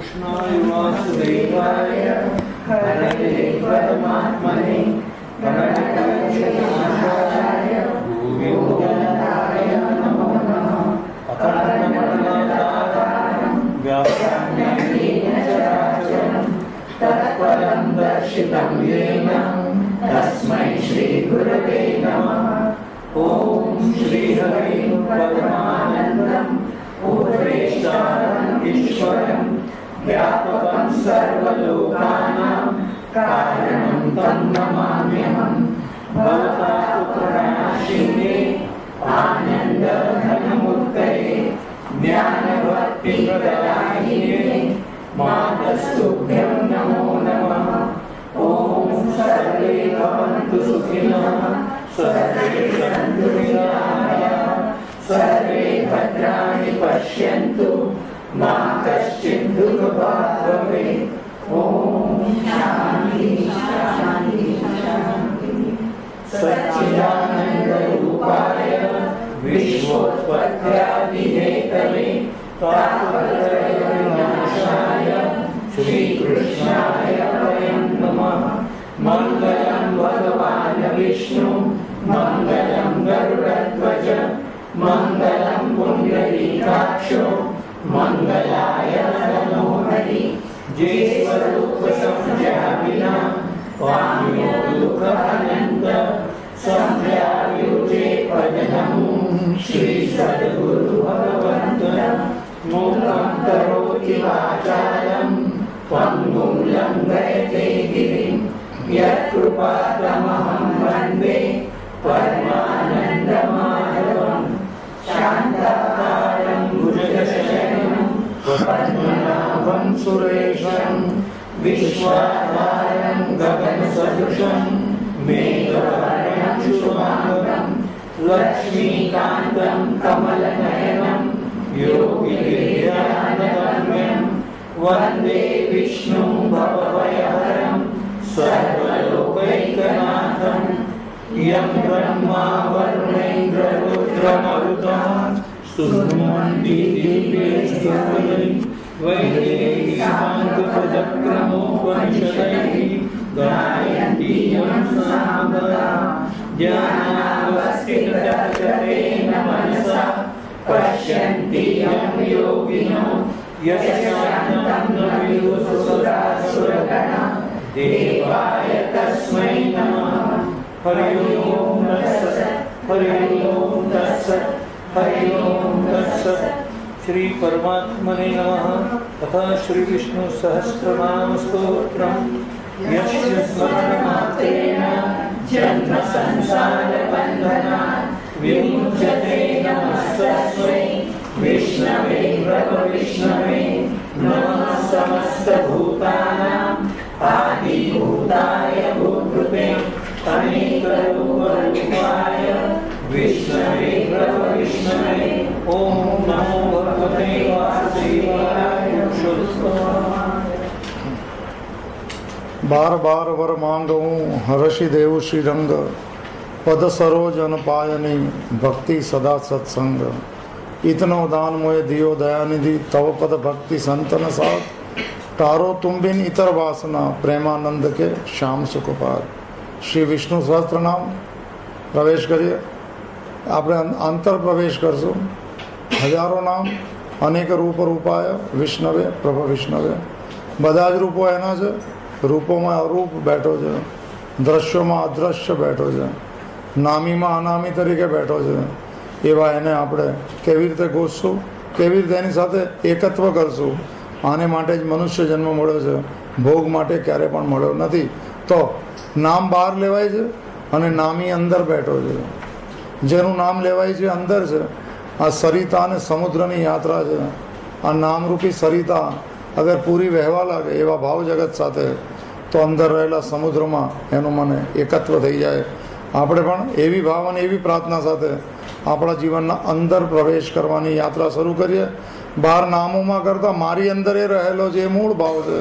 कृष्णाय वासुदेवाय हरये परमात्मने प्रणतक्लेशनाशाय भूयो जगदाय नमो नमः। अखण्डमण्डलाकारं व्याप्तं येन चराचरं तत्परं दर्शितं येन तस्मै श्रीगुरवे नमः। ओम श्री हरि परमानंदं पूर्वेशानं ईश्वरं व्यापकं सर्वलोकानां कारणं तं नमाम्यहं। भवतापुत्रनाशिने आनन्दघनमूर्तये ज्ञानभक्तिप्रदायिने मातस्तुभ्यं नमो नमः। ओम सर्वे भवन्तु सुखिनः सर्वे सन्तु निरामयाः सर्वे भद्राणि पश्यन्तु मा कश्चित् दुःखभाग् भवेत्। ओम शान्ति शान्ति शान्ति। सच्चिदानन्दरूपाय विश्वोत्पत्त्यादिहेतवे तापत्रयविनाशाय श्रीकृष्णाय वयं नमः। मंगलं भगवान् विष्णु मंगलं गरुडध्वज मंगलं पुण्डरीकाक्षो मंगलाय नमो हरि। जे स्वरूप समझा बिना पाम्यो दुख अनंत संध्यायुजे पदनमु श्री सद्गुरु भगवन्त। मूकं करोति वाचालं पंगुं लंघयते गिरिं यत्कृपातमहं वन्दे परमानन्दमाधवं। शान्ताकारं भुजगशयनं पद्मनाभं सुरेशं विश्वाधारं गगनसदृशं मेघवर्णं शुभाङ्गं लक्ष्मीकान्तं कमलनयनं योगिभिर्ध्यानगम्यं वन्दे विष्णुं भवभयहरं सर्वलोकैकनाथं। यं ब्रह्मा वरुणेन्द्ररुद्रमरुतः स्तुवन्ति दिव्यैस्तवैः वैदेहीशान्तप्रचक्रमोपनिषदैः गायन्ति यं सामगाः। ध्यानावस्थितचकितेन मनसा पश्यन्ति यं योगिनो यस्यान्तं न विदुषुसुरासुरगणा देवाय तस्मै नमः। हरि ओम तत्सत् हरि ओम तत्सत् हरि ओम तत्सत्। श्री परमात्मने नमः। तथा श्री विष्णु सहस्रनाम स्तोत्रम् यस्य स्मरणमात्रेण जन्म संसार बन्धनात् विमुच्यते। नमस्तस्मै विष्णवे प्रभविष्णवे नमः समस्तभूतानां आदिभूताय भूभृते अनेकरूपरूपाय विष्णवे प्रभविष्णवे। ओम नमो भगवते वासुदेवाय। बार बार वर मांगऊं हर्षि देव श्रीरंग पद सरोजन पायनी भक्ति सदा सत्संग। इतनो दान मोय दियो दयानिधि तव पद भक्ति संतन साथ तारो तुम बिन इतर वासना प्रेमानंद के श्याम सुखपार। श्री विष्णु सहस्त्र नाम प्रवेश करिए। આપણે અંતર પ્રવેશ કરશું। હજારો નામ અનેક રૂપ રૂપાય વિષ્ણવે પ્રભ વિષ્ણવે। બધા જ રૂપો એના છે। રૂપોમાં અરૂપ બેઠો છે, દ્રશ્યોમાં અદ્રશ્ય બેઠો છે, નામીમાં અનામી તરીકે બેઠો છે। એવા એને આપણે કેવી રીતે ગોતશું, કેવી રીતે એની સાથે એકત્વ કરશું? આને માટે જ મનુષ્ય જન્મ મળ્યો છે, ભોગ માટે ક્યારે પણ મળ્યો નથી। તો નામ બહાર લેવાય છે અને નામી અંદર બેઠો છે। જેનું નામ લેવાય છે અંદર છે। આ સરિતા અને સમુદ્રની યાત્રા છે। આ નામરૂપી સરિતા અગર પૂરી વહેવા લાગે એવા ભાવ જગત સાથે તો અંદર રહેલા સમુદ્રમાં એનું મને એકત્વ થઈ જાય। આપણે પણ એવી ભાવ અને એવી પ્રાર્થના સાથે આપણા જીવનના અંદર પ્રવેશ કરવાની યાત્રા શરૂ કરીએ। બહાર નામોમાં કરતાં મારી અંદર એ રહેલો જે મૂળ ભાવ છે,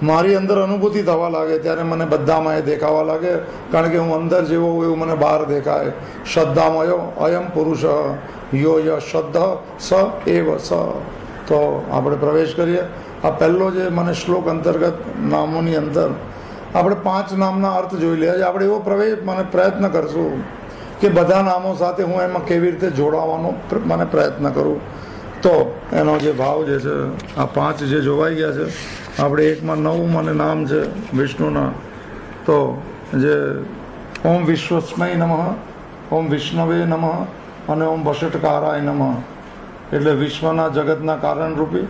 મારી અંદર અનુભૂતિ થવા લાગે ત્યારે મને બધામાં એ દેખાવા લાગે। કારણ કે હું અંદર જેવો હું એવું મને બહાર દેખાય। શ્રદ્ધામયો અયમ પુરુષ યો ય શ્રદ્ધ સ એવ સ। તો આપણે પ્રવેશ કરીએ. આ પહેલો જે મને શ્લોક અંતર્ગત નામોની અંદર આપણે 5 નામના અર્થ જોઈ લે. આપણે એવો પ્રયત્ન કરશું કે બધા નામો સાથે હું એમાં કેવી રીતે જોડાવાનો મને પ્રયત્ન કરું. તો એનો જે ભાવ જે છે આ 5 જે જોવાઈ ગયા છે, આપણે એકમાં 9 મને નામ છે વિષ્ણુના. તો જે ઓમ વિશ્વસ્મય નમઃ, ઓમ વિષ્ણવે નમઃ અને ઓમ વષટકારાય નમઃ, એટલે વિશ્વના જગતના કારણરૂપી,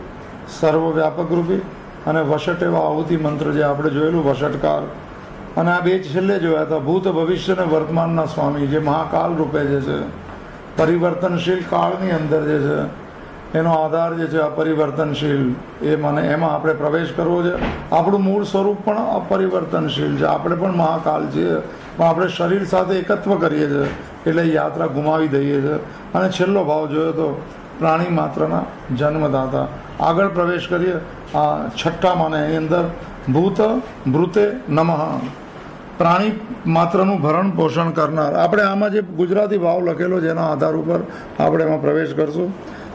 સર્વવ્યાપક રૂપી અને વષટ એવા આહુતિ મંત્ર જે આપણે જોયેલું વષટકાર. અને આ 2 છેલ્લે જોયા હતા, ભૂત ભવિષ્ય અને વર્તમાનના સ્વામી, જે મહાકાલ રૂપે જે છે, પરિવર્તનશીલ કાળની અંદર જે છે એનો આધાર જે છે અપરિવર્તનશીલ. એ મને એમાં આપણે પ્રવેશ કરવો છે. આપણું મૂળ સ્વરૂપ પણ અપરિવર્તનશીલ છે. આપણે પણ મહાકાલ છીએ, પણ આપણે શરીર સાથે એકત્વ કરીએ છીએ એટલે યાત્રા ગુમાવી દઈએ છીએ. અને છેલ્લો ભાવ જોયો તો પ્રાણી માત્રના જન્મદાતા. આગળ પ્રવેશ કરીએ આ 6માં એની અંદર ભૂત ભૃતે નમઃ, પ્રાણી માત્રનું ભરણ પોષણ કરનાર. આપણે આમાં જે ગુજરાતી ભાવ લખેલો છે એના આધાર ઉપર આપણે એમાં પ્રવેશ કરશું.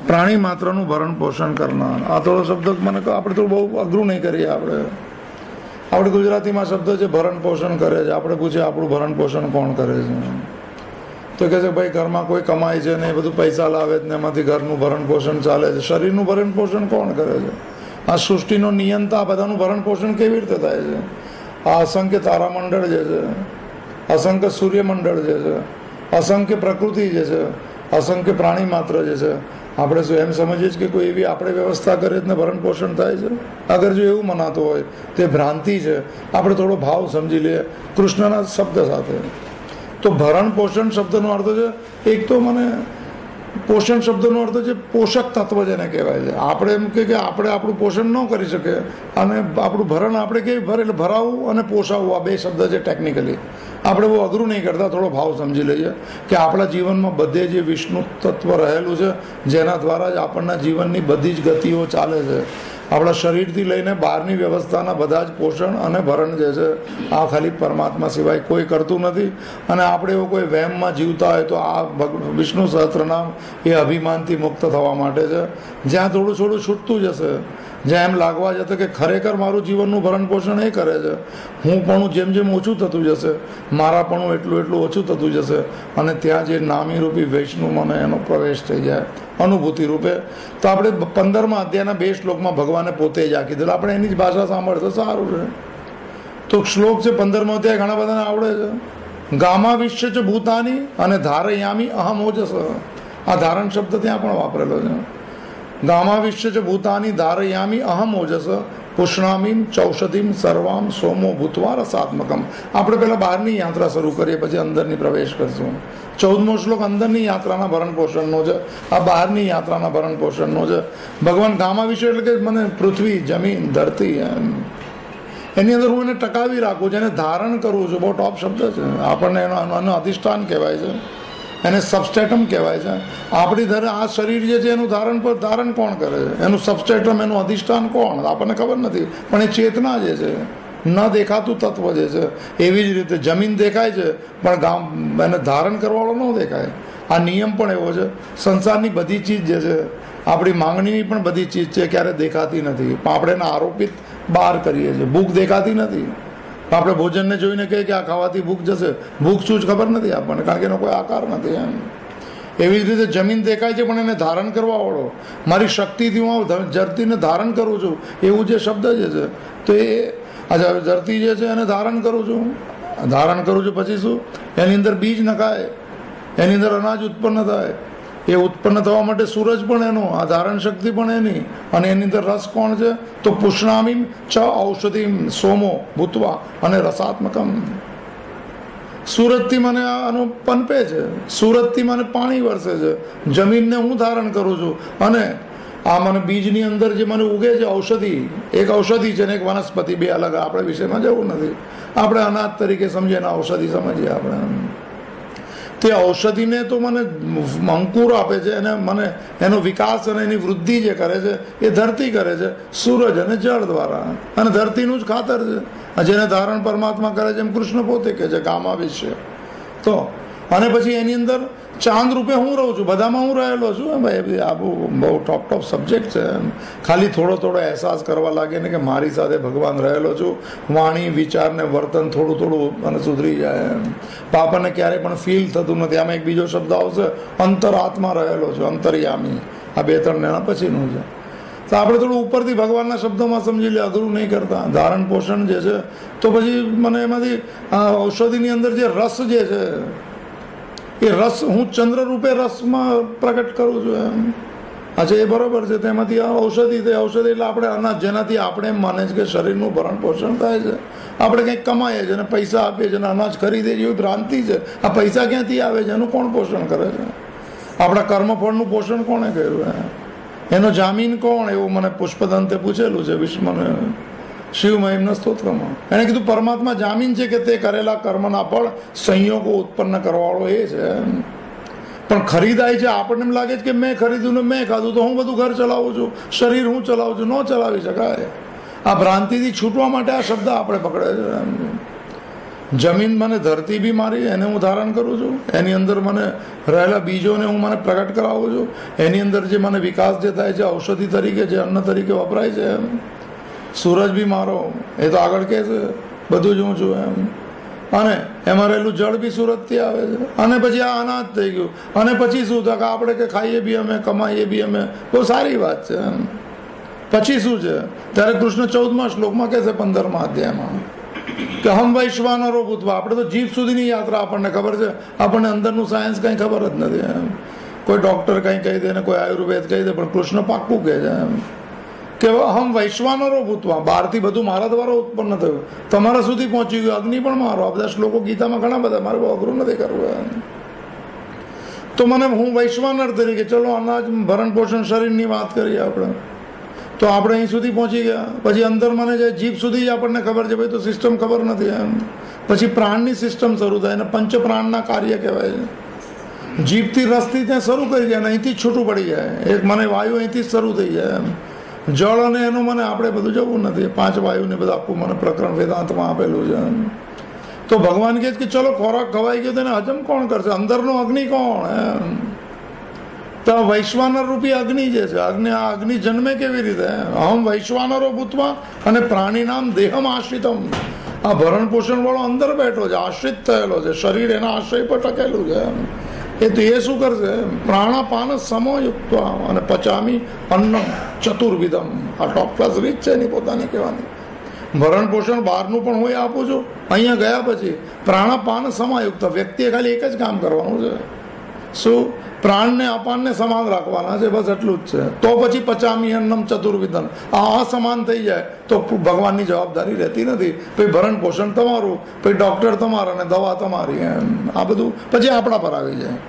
પ્રાણી માત્રનું ભરણ પોષણ કરનાર. આ થોડો શબ્દ મને આપણે થોડું બહુ અઘરું નહીં કરીએ. આપણે ગુજરાતીમાં શબ્દ છે ભરણ પોષણ કરે છે. આપણે પૂછીએ આપણું ભરણ પોષણ કોણ કરે છે, તો કહે છે ભાઈ ઘરમાં કોઈ કમાય છે ને એ બધું પૈસા લાવે છે ને એમાંથી ઘરનું ભરણ પોષણ ચાલે છે. શરીરનું ભરણ પોષણ કોણ કરે છે? આ સૃષ્ટિનો નિયંતા આ બધાનું ભરણ પોષણ કેવી રીતે થાય છે? આ અસંખ્ય તારામંડળ જે છે, અસંખ્ય સૂર્યમંડળ જે છે, અસંખ્ય પ્રકૃતિ જે છે, અસંખ્ય પ્રાણી માત્ર જે છે, આપણે શું એમ સમજીએ છીએ કે કોઈ એવી આપણે વ્યવસ્થા કરે ને ભરણ પોષણ થાય છે? અગર જો એવું મનાતું હોય તે ભ્રાંતિ છે. આપણે થોડો ભાવ સમજી લઈએ કૃષ્ણના શબ્દ સાથે. તો ભરણ પોષણ શબ્દનો અર્થ છે, એક તો મને પોષણ શબ્દનો અર્થ છે પોષક તત્વ જેને કહેવાય છે. આપણે એમ કે આપણે આપણું પોષણ ન કરી શકીએ અને આપણું ભરણ આપણે કેવી ભરે એટલે ભરાવવું અને પોષાવવું, આ 2 શબ્દ છે ટેકનિકલી. આપણે બહુ અઘરું નહીં કરતા, થોડો ભાવ સમજી લઈએ કે આપણા જીવનમાં બધે જે વિષ્ણુ તત્વ રહેલું છે જેના દ્વારા જ આપણના જીવનની બધી જ ગતિઓ ચાલે છે. આપણા શરીરથી લઈને બહારની વ્યવસ્થાના બધા જ પોષણ અને ભરણ જે છે આ ખાલી પરમાત્મા સિવાય કોઈ કરતું નથી. અને આપણે એવો કોઈ વહેમમાં જીવતા હોય તો આ વિષ્ણુ સહસ્ત્રનામ એ અભિમાનથી મુક્ત થવા માટે છે. જ્યાં થોડું થોડું છૂટતું જશે, જ્યાં એમ લાગવા જશે કે ખરેખર મારું જીવનનું ભરણ પોષણ એ કરે છે, હું પણ જેમ જેમ ઓછું થતું જશે, મારા પણ એટલું એટલું ઓછું થતું જશે અને ત્યાં જે નામી રૂપી વૈષ્ણુ મને એનો પ્રવેશ થઈ જાય અનુભૂતિ રૂપે. તો આપણે 15મા અધ્યાયના 2 શ્લોકમાં ભગવાને પોતે જ આખી દીધું. આપણે એની જ ભાષા સાંભળે તો સારું છે. તો શ્લોક છે 15મો અધ્યાય ઘણા બધાને આવડે છે. ગામા વિશ્ય ચ ભૂતાની અને ધારયામી અહમ ઓજસ. આ ધારણ શબ્દ ત્યાં પણ વાપરેલો છે. ગામા વિશ્ય ચ ભૂતાની ધારયામી અહમ ઓજસ પુષ્ણામીમ ચૌષધિમ સર્વામ સોમો ભૂતવા રસાત્મકમ. આપણે પહેલાં બહારની યાત્રા શરૂ કરીએ પછી અંદરની પ્રવેશ કરશું. 14મો શ્લોક અંદરની યાત્રાના ભરણ પોષણનો છે, આ બહારની યાત્રાના ભરણ પોષણનો છે. ભગવાન ગામા વિશે એટલે કે મને પૃથ્વી, જમીન, ધરતી એની અંદર હું એને ટકાવી રાખું છું, એને ધારણ કરું છું. બહુ ટોપ શબ્દ છે. આપણને એનું અધિષ્ઠાન કહેવાય છે, એને સબસ્ટેટમ કહેવાય છે. આપણી ધરે આ શરીર જે છે એનું ધારણ કોણ કરે છે? એનું સબસ્ટેટમ, એનું અધિષ્ઠાન કોણ? આપણને ખબર નથી, પણ એ ચેતના જે છે, ન દેખાતું તત્વ જે છે. એવી જ રીતે જમીન દેખાય છે પણ એને ધારણ કરવાવાળો ન દેખાય. આ નિયમ પણ એવો છે. સંસારની બધી ચીજ જે છે, આપણી માંગણીની પણ બધી ચીજ છે, ક્યારે દેખાતી નથી પણ આપણે એને આરોપિત બહાર કરીએ છીએ. ભૂખ દેખાતી નથી, આપણે ભોજનને જોઈને કહીએ કે આ ખાવાથી ભૂખ જશે. ભૂખ શું જ ખબર નથી આપણને, કારણ કે એનો કોઈ આકાર નથી. એવી જ રીતે જમીન દેખાય છે પણ એને ધારણ કરવા વાળો, મારી શક્તિથી હું ધરતીને ધારણ કરું છું એવું જે શબ્દ જે છે, તો એ ધરતી જે છે એને ધારણ કરું છું. ધારણ કરું છું પછી શું? એની અંદર બીજ નખાય, એની અંદર અનાજ ઉત્પન્ન થાય. એ ઉત્પન્ન થવા માટે સૂરજ પણ એનો, આ ધારણ શક્તિ પણ એની. અને એની અંદર રસ કોણ છે? તો પુષ્ણામીમ ચ ઔષધિમ સોમો ભૂતવા અને રસાત્મકમ. સુરતથી મને આનું પનપે છે, સુરતથી મને પાણી વરસે છે, જમીનને હું ધારણ કરું છું. અને આ મને બીજની અંદર જે મને ઉગે છે ઔષધિ, એક ઔષધિ છે ને એક વનસ્પતિ, 2 અલગ. આપણે વિષયમાં જવું નથી, આપણે અનાજ તરીકે સમજીએ ને ઔષધિ સમજીએ. આપણે તે ઔષધિને તો મને અંકુર આપે છે અને મને એનો વિકાસ અને એની વૃદ્ધિ જે કરે છે એ ધરતી કરે છે, સૂરજ અને જળ દ્વારા. અને ધરતીનું જ ખાતર છે જેને ધારણ પરમાત્મા કરે છે, એમ કૃષ્ણ પોતે કહે છે ગામા વિશે. તો અને પછી એની અંદર ચાંદ રૂપે હું રહું છું, બધામાં હું રહેલો છું. ભાઈ આ બહુ ટોપ સબ્જેક્ટ છે. ખાલી થોડો અહેસાસ કરવા લાગે ને કે મારી સાથે ભગવાન રહેલો છું, વાણી વિચાર ને વર્તન થોડું મને સુધરી જાય. આપણને ક્યારેય પણ ફીલ થતું નથી. આમાં એક બીજો શબ્દ આવશે, અંતરાત્મા રહેલો છું, અંતર્યામી. આ 2-3 એના પછીનું છે. તો આપણે થોડું ઉપરથી ભગવાનના શબ્દોમાં સમજી લે, અઘરું નહીં કરતા. ધારણ પોષણ જે છે તો પછી મને એમાંથી ઔષધિની અંદર જે રસ જે છે એ રસ હું ચંદ્ર રૂપે રસમાં પ્રગટ કરું છું એમ. અચ્છા, એ બરોબર છે. તેમાંથી ઔષધિ એટલે આપણે અનાજ, જેનાથી આપણે એમ માને છે કે શરીરનું ભરણ પોષણ થાય છે. આપણે કંઈક કમાઈએ છીએ અને પૈસા આપીએ છીએ અને અનાજ ખરીદીએ છીએ, એવી ભ્રાંતિ છે. આ પૈસા ક્યાંથી આવે છે? એનું કોણ પોષણ કરે છે? આપણા કર્મફળનું પોષણ કોણે કર્યું? એનો જામીન કોણ? એવું મને પુષ્પદંતે પૂછેલું છે વિષ્ણુને શિવ મહિમના સ્તોત્રમાં. એણે કીધું પરમાત્મા જામીન છે કે તે કરેલા કર્મના ફળ સંયોગો ઉત્પન્ન કરવાવાળો એ છે. પણ ખરીદાય છે આપણને એમ લાગે છે કે મેં ખરીદ્યું ને મેં ખાધું તો હું બધું ઘર ચલાવું છું, શરીર હું ચલાવું છું. ન ચલાવી શકાય. આ ભ્રાંતિથી છૂટવા માટે આ શબ્દ આપણે પકડે છે. જમીન મને ધરતી બી મારી, એને હું ધારણ કરું છું. એની અંદર મને રહેલા બીજોને હું મને પ્રગટ કરાવું છું. એની અંદર જે મને વિકાસ જે થાય છે ઔષધિ તરીકે, જે અન્ન તરીકે વપરાય છે. સૂરજ બી મારો, એ તો આગળ કહે છે બધું જ હું છું એમ. અને એમાં રહેલું જળ બી સુરતથી આવે છે. અને પછી આ અનાજ થઈ ગયું. અને પછી શું થાય કે આપણે કે ખાઈએ બી અમે, કમાઈએ બી અમે, બહુ સારી વાત છે એમ. પછી શું છે? ત્યારે કૃષ્ણ 14મા શ્લોકમાં કહે છે 15મા અધ્યાયમાં કે હમ વૈશ્વાનરો ભૂતવા. આપણે તો જીભ સુધીની યાત્રા આપણને ખબર છે, આપણને અંદરનું સાયન્સ કંઈ ખબર જ નથી એમ. કોઈ ડૉક્ટર કંઈ કહી દે ને કોઈ આયુર્વેદ કહી દે, પણ કૃષ્ણ પાક્કું કહે છે એમ કે હમ વૈશ્વાનરો ભૂતવા. બહારથી બધું મારા દ્વારા ઉત્પન્ન થયું, તમારા સુધી પહોંચી ગયું. અગ્નિ પણ મારો. આ બધા શ્લોકો ગીતામાં ઘણા બધા, મારે બહુ અઘરું નથી કરવું એમ. તો મને હું વૈશ્વાનર તરીકે, ચલો અનાજ ભરણ પોષણ શરીરની વાત કરીએ આપણે, તો આપણે અહીં સુધી પહોંચી ગયા. પછી અંદર મને જે જીભ સુધી જ આપણને ખબર છે, ભાઈ તો સિસ્ટમ ખબર નથી એમ. પછી પ્રાણની સિસ્ટમ શરૂ થાય અને પંચ પ્રાણના કાર્ય કહેવાય છે. જીભથી રસથી ત્યાં શરૂ કરી જાય અને અહીંથી જ છૂટું પડી જાય. એક મને વાયુ અહીંથી જ શરૂ થઈ જાય એમ. જળ અને એનું મને આપણે બધું જવું નથી. 5 વાયુને બધું આખું મને પ્રકરણ વેદાંતમાં આપેલું છે. તો ભગવાન કહે છે કે ચલો ખોરાક ખવાઈ ગયો, તેને હજમ કોણ કરશે? અંદરનો અગ્નિ કોણ એમ? તો વૈશ્વાનર રૂપી અગ્નિ જે છે, આ અગ્નિ જન્મે કેવી રીતે? અહમ વૈશ્વાનરો ભૂતવા અને પ્રાણી નામ દેહમ આશ્રિતમ. આ ભરણ પોષણ વાળો અંદર બેઠો છે, આશ્રિત થયેલો છે, શરીર એના આશ્રય પર ટકેલું છે. એ તો એ શું કરશે? પ્રાણાપાન સમયુક્ત અને પચામી અન્ન ચતુર્વિધમ. આ ટોપ ક્લાસ રીત છે એની પોતાની કહેવાની. ભરણ પોષણ બહારનું પણ હું આપું છું. અહીંયા ગયા પછી પ્રાણાપાન સમાયુક્ત. વ્યક્તિએ ખાલી એક જ કામ કરવાનું છે. શું? પ્રાણને અપાનને સમાન રાખવાના છે, બસ એટલું જ છે. તો પછી પચામી અન્નમ ચતુર્વિધમ. આ અસમાન થઈ જાય તો ભગવાનની જવાબદારી રહેતી નથી. પછી ભરણ પોષણ તમારું, પછી ડૉક્ટર તમારા અને દવા તમારી એમ. આ બધું પછી આપણા પર આવી જાય.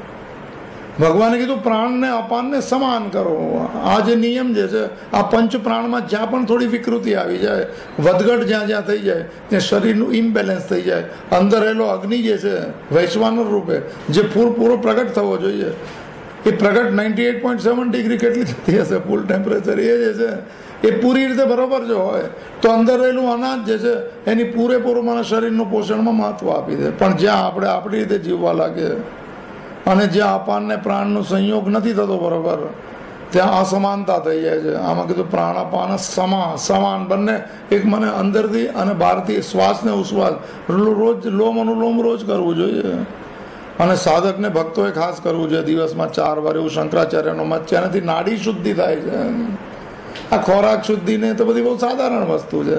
ભગવાને કીધું પ્રાણને અપાનને સમાન કરો. આ જે નિયમ જે છે, આ પંચ પ્રાણમાં જ્યાં પણ થોડી વિકૃતિ આવી જાય, વધઘટ જ્યાં થઈ જાય, ત્યાં શરીરનું ઇમ્બેલેન્સ થઈ જાય. અંદર રહેલો અગ્નિ જે છે વૈશ્વાનર રૂપે, જે પૂરો પ્રગટ થવો જોઈએ, એ પ્રગટ 98.7 ડિગ્રી કેટલી થતી હશે ફૂલ ટેમ્પરેચર, એ જે છે એ પૂરી રીતે બરોબર જો હોય તો અંદર રહેલું અનાજ જે છે એની પૂરેપૂરું મને શરીરનું પોષણમાં મહત્વ આપી દે. પણ જ્યાં આપણે આપણી રીતે જીવવા લાગે અને જ્યાં અપાનને પ્રાણનો સંયોગ નથી થતો બરોબર, ત્યાં અસમાનતા થઈ જાય છે. આમાં કીધું પ્રાણાપાન સમાન બંને એક મને અંદરથી અને બહારથી શ્વાસ ને ઉશ્વાસ રોજ લોમ અનુલોમ રોજ કરવું જોઈએ. અને સાધકને ભક્તોએ ખાસ કરવું જોઈએ દિવસમાં 4 વાર. એવું શંકરાચાર્યનો મત છે. એનાથી નાડી શુદ્ધિ થાય છે. આ ખોરાક શુદ્ધિને તો બધી બહુ સાધારણ વસ્તુ છે.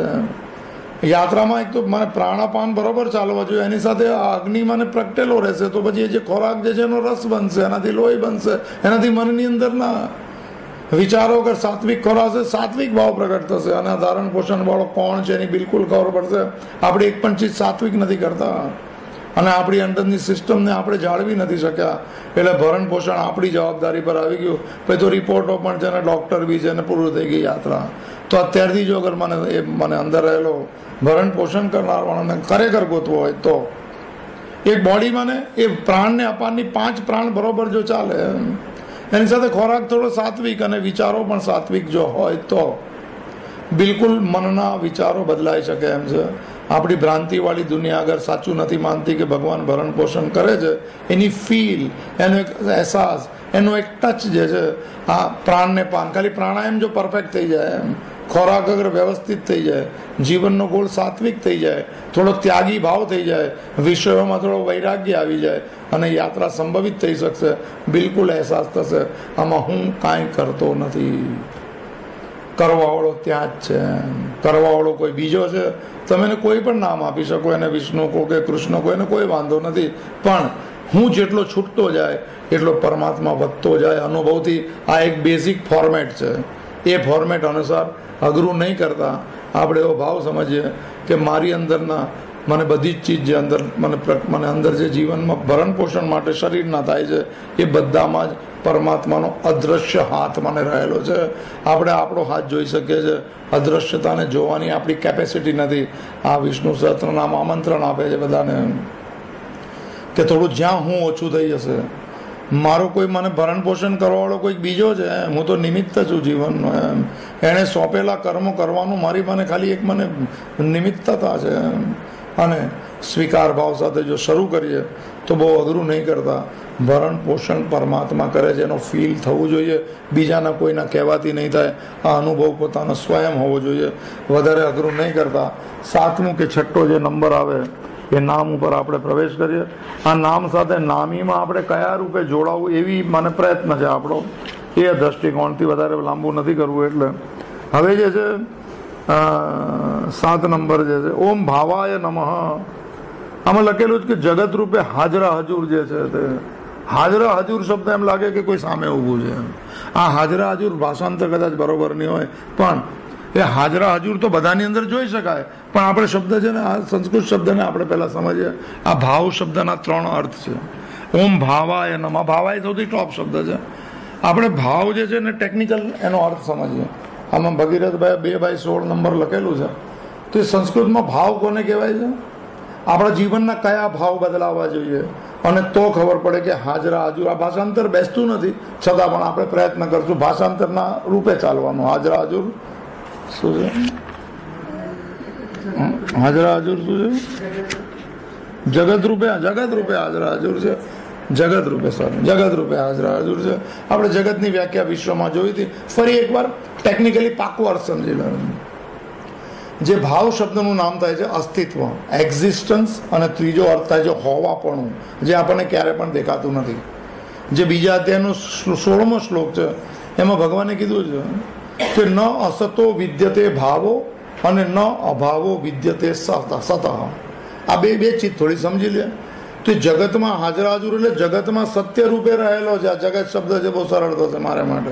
યાત્રામાં એક તો મને પ્રાણાપાન બરોબર ચાલવા જોઈએ, એની સાથે અગ્નિ મને પ્રગટેલો રહેશે તો પછી એ જે ખોરાક જે છે એનો રસ બનશે, એનાથી લોહી બનશે, એનાથી મનની અંદરના વિચારો અગર સાત્વિક ખોરાશે, સાત્વિક ભાવ પ્રગટ થશે. અને ધારણ પોષણ વાળો કોણ છે એની બિલકુલ ખબર પડશે. આપણે એક પણ ચીજ સાત્વિક નથી કરતા અને આપણી અંદરની સિસ્ટમને આપણે જાળવી નથી શક્યા. એટલે ભરણ પોષણ આપણી જવાબદારી પર આવી ગયું. પછી તો રિપોર્ટો પણ છે ને ડૉક્ટર બી છે ને પૂરું થઈ ગઈ યાત્રા. તો અત્યારથી જો અગર મને અંદર રહેલો ભરણ પોષણ કરનારવાળાને ખરેખર ગોતવો હોય તો એક બોડી મને એ પ્રાણને અપાનની 5 પ્રાણ બરોબર જો ચાલે, એની સાથે ખોરાક થોડો સાત્વિક અને વિચારો પણ સાત્વિક જો હોય તો બિલકુલ મનના વિચારો બદલાઈ શકે એમ છે. આપણી ભ્રાંતિવાળી દુનિયા આગળ સાચું નથી માનતી કે ભગવાન ભરણ પોષણ કરે છે, એની ફીલ, એનો એક અહેસાસ, એનો એક ટચ જે છે, આ પ્રાણને પાન, ખાલી પ્રાણાયામ જો પરફેક્ટ થઈ જાય, ખોરાક અગર વ્યવસ્થિત થઈ જાય, જીવનનો ગોળ સાત્વિક થઈ જાય, થોડો ત્યાગી ભાવ થઈ જાય, વિષયોમાં થોડો વૈરાગ્ય આવી જાય અને યાત્રા સંભવિત થઈ શકશે. બિલકુલ અહેસાસ થશે આમાં હું કાંઈ કરતો નથી, કરવાવાળો ત્યાં જ છે. કરવાવાળો કોઈ બીજો છે, તમે એને કોઈ પણ નામ આપી શકો, એને વિષ્ણુ કહો કે કૃષ્ણ કહો, એને કોઈ વાંધો નથી, પણ હું જેટલો છૂટતો જાય એટલો પરમાત્મા વધતો જાય અનુભવથી. આ એક બેઝિક ફોર્મેટ છે. એ ફોર્મેટ અનુસાર અઘરું નહીં કરતા આપણે એવો ભાવ સમજીએ કે મારી અંદરના મને બધી જ ચીજ જે અંદર મને અંદર જે જીવનમાં ભરણ પોષણ માટે શરીરના થાય છે એ બધામાં જ પરમાત્માનો અદૃશ્ય હાથ મને રહેલો છે. આપણે આપણો હાથ જોઈ શકીએ છીએ, અદૃશ્યતાને જોવાની આપણી કેપેસિટી નથી. આ વિષ્ણુ સહસ્ત્રનામ આમંત્રણ આપે છે બધાને કે થોડું જ્યાં હું ઓછું થઈ જશે, મારો કોઈ મને ભરણ પોષણ કરવાવાળો કોઈક બીજો છે, હું તો નિમિત્ત છું જીવનનો. એણે સોંપેલા કર્મો કરવાનું મારી મને ખાલી એક મને નિમિત્તતા છે. અને સ્વીકાર ભાવ સાથે જો શરૂ કરીએ તો બહુ અઘરું નહીં કરતા. ભરણ પોષણ પરમાત્મા કરે છે, એનો ફીલ થવું જોઈએ, બીજાના કોઈના કહેવાથી નહીં થાય. આ અનુભવ પોતાનો સ્વયં હોવો જોઈએ, વધારે અઘરું નહીં કરતા. 7મું કે 6 જે નંબર આવે એ નામ ઉપર આપણે પ્રવેશ કરીએ. આ નામ સાથે નામીમાં આપણે કયા રૂપે જોડાવું એવી મને પ્રયત્ન છે આપણો, એ દ્રષ્ટિકોણથી વધારે લાંબુ નથી કરવું. એટલે હવે જે છે 7 નંબર જે છે ઓમ ભાવાય નમઃ. આમાં લખેલું છે કે જગત રૂપે હાજરા હજુર જે છે તે હાજરા હજુર શબ્દ એમ લાગે કે કોઈ સામે ઊભું છે. આ હાજરા હજુર ભાષાંતર કદાચ બરોબર નહીં હોય, પણ એ હાજરા હજુર તો બધાની અંદર જોઈ શકાય. પણ આપણે શબ્દ છે ને, આ સંસ્કૃત શબ્દને આપણે પહેલા સમજીએ. આ ભાવ શબ્દના 3 અર્થ છે. ઓમ ભાવાય નમઃ, ભાવાય સૌથી ટોપ શબ્દ છે. આપણે ભાવ જે છે ને ટેકનિકલ એનો અર્થ સમજીએ. આમાં ભગીરથભાઈ 2/16 નંબર લખેલું છે. તો એ સંસ્કૃતમાં ભાવ કોને કહેવાય છે? આપણા જીવનના કયા ભાવ બદલાવવા જોઈએ, અને તો ખબર પડે કે હાજરા હજુર. આ ભાષાંતર બેસતું નથી, છતાં પણ આપણે પ્રયત્ન કરશું ભાષાંતરના રૂપે ચાલવાનું. હાજરા હજુર શું છે? હાજરા હજુર શું છે? જગત રૂપે હાજરા હજુર છે. જગત રૂપે હાજરા હજુર છે. આપણે જગતની વ્યાખ્યા વિશ્વમાં જોઈ હતી. ફરી એકવાર ટેકનિકલી પાકું અર્થ સમજી લો. જે ભાવ શબ્દનું નામ થાય છે અસ્તિત્વ, એક્ઝિસ્ટન્સ, અને ત્રીજો અર્થ થાય છે હોવાપણું, જે આપણને ક્યારે પણ દેખાતું નથી. જે બીજા અધ્યાયનો 16મો શ્લોક છે એમાં ભગવાને કીધું છે કે ન અસતો વિદ્યતે ભાવો અને ન અભાવો વિદ્યતે સતઃ. આ બે ચીજ થોડી સમજી લે. તો જગતમાં હાજરા હજુર એટલે જગતમાં સત્ય રૂપે રહેલો છે. આ જગત શબ્દ છે બહુ સરળ થશે મારે માટે.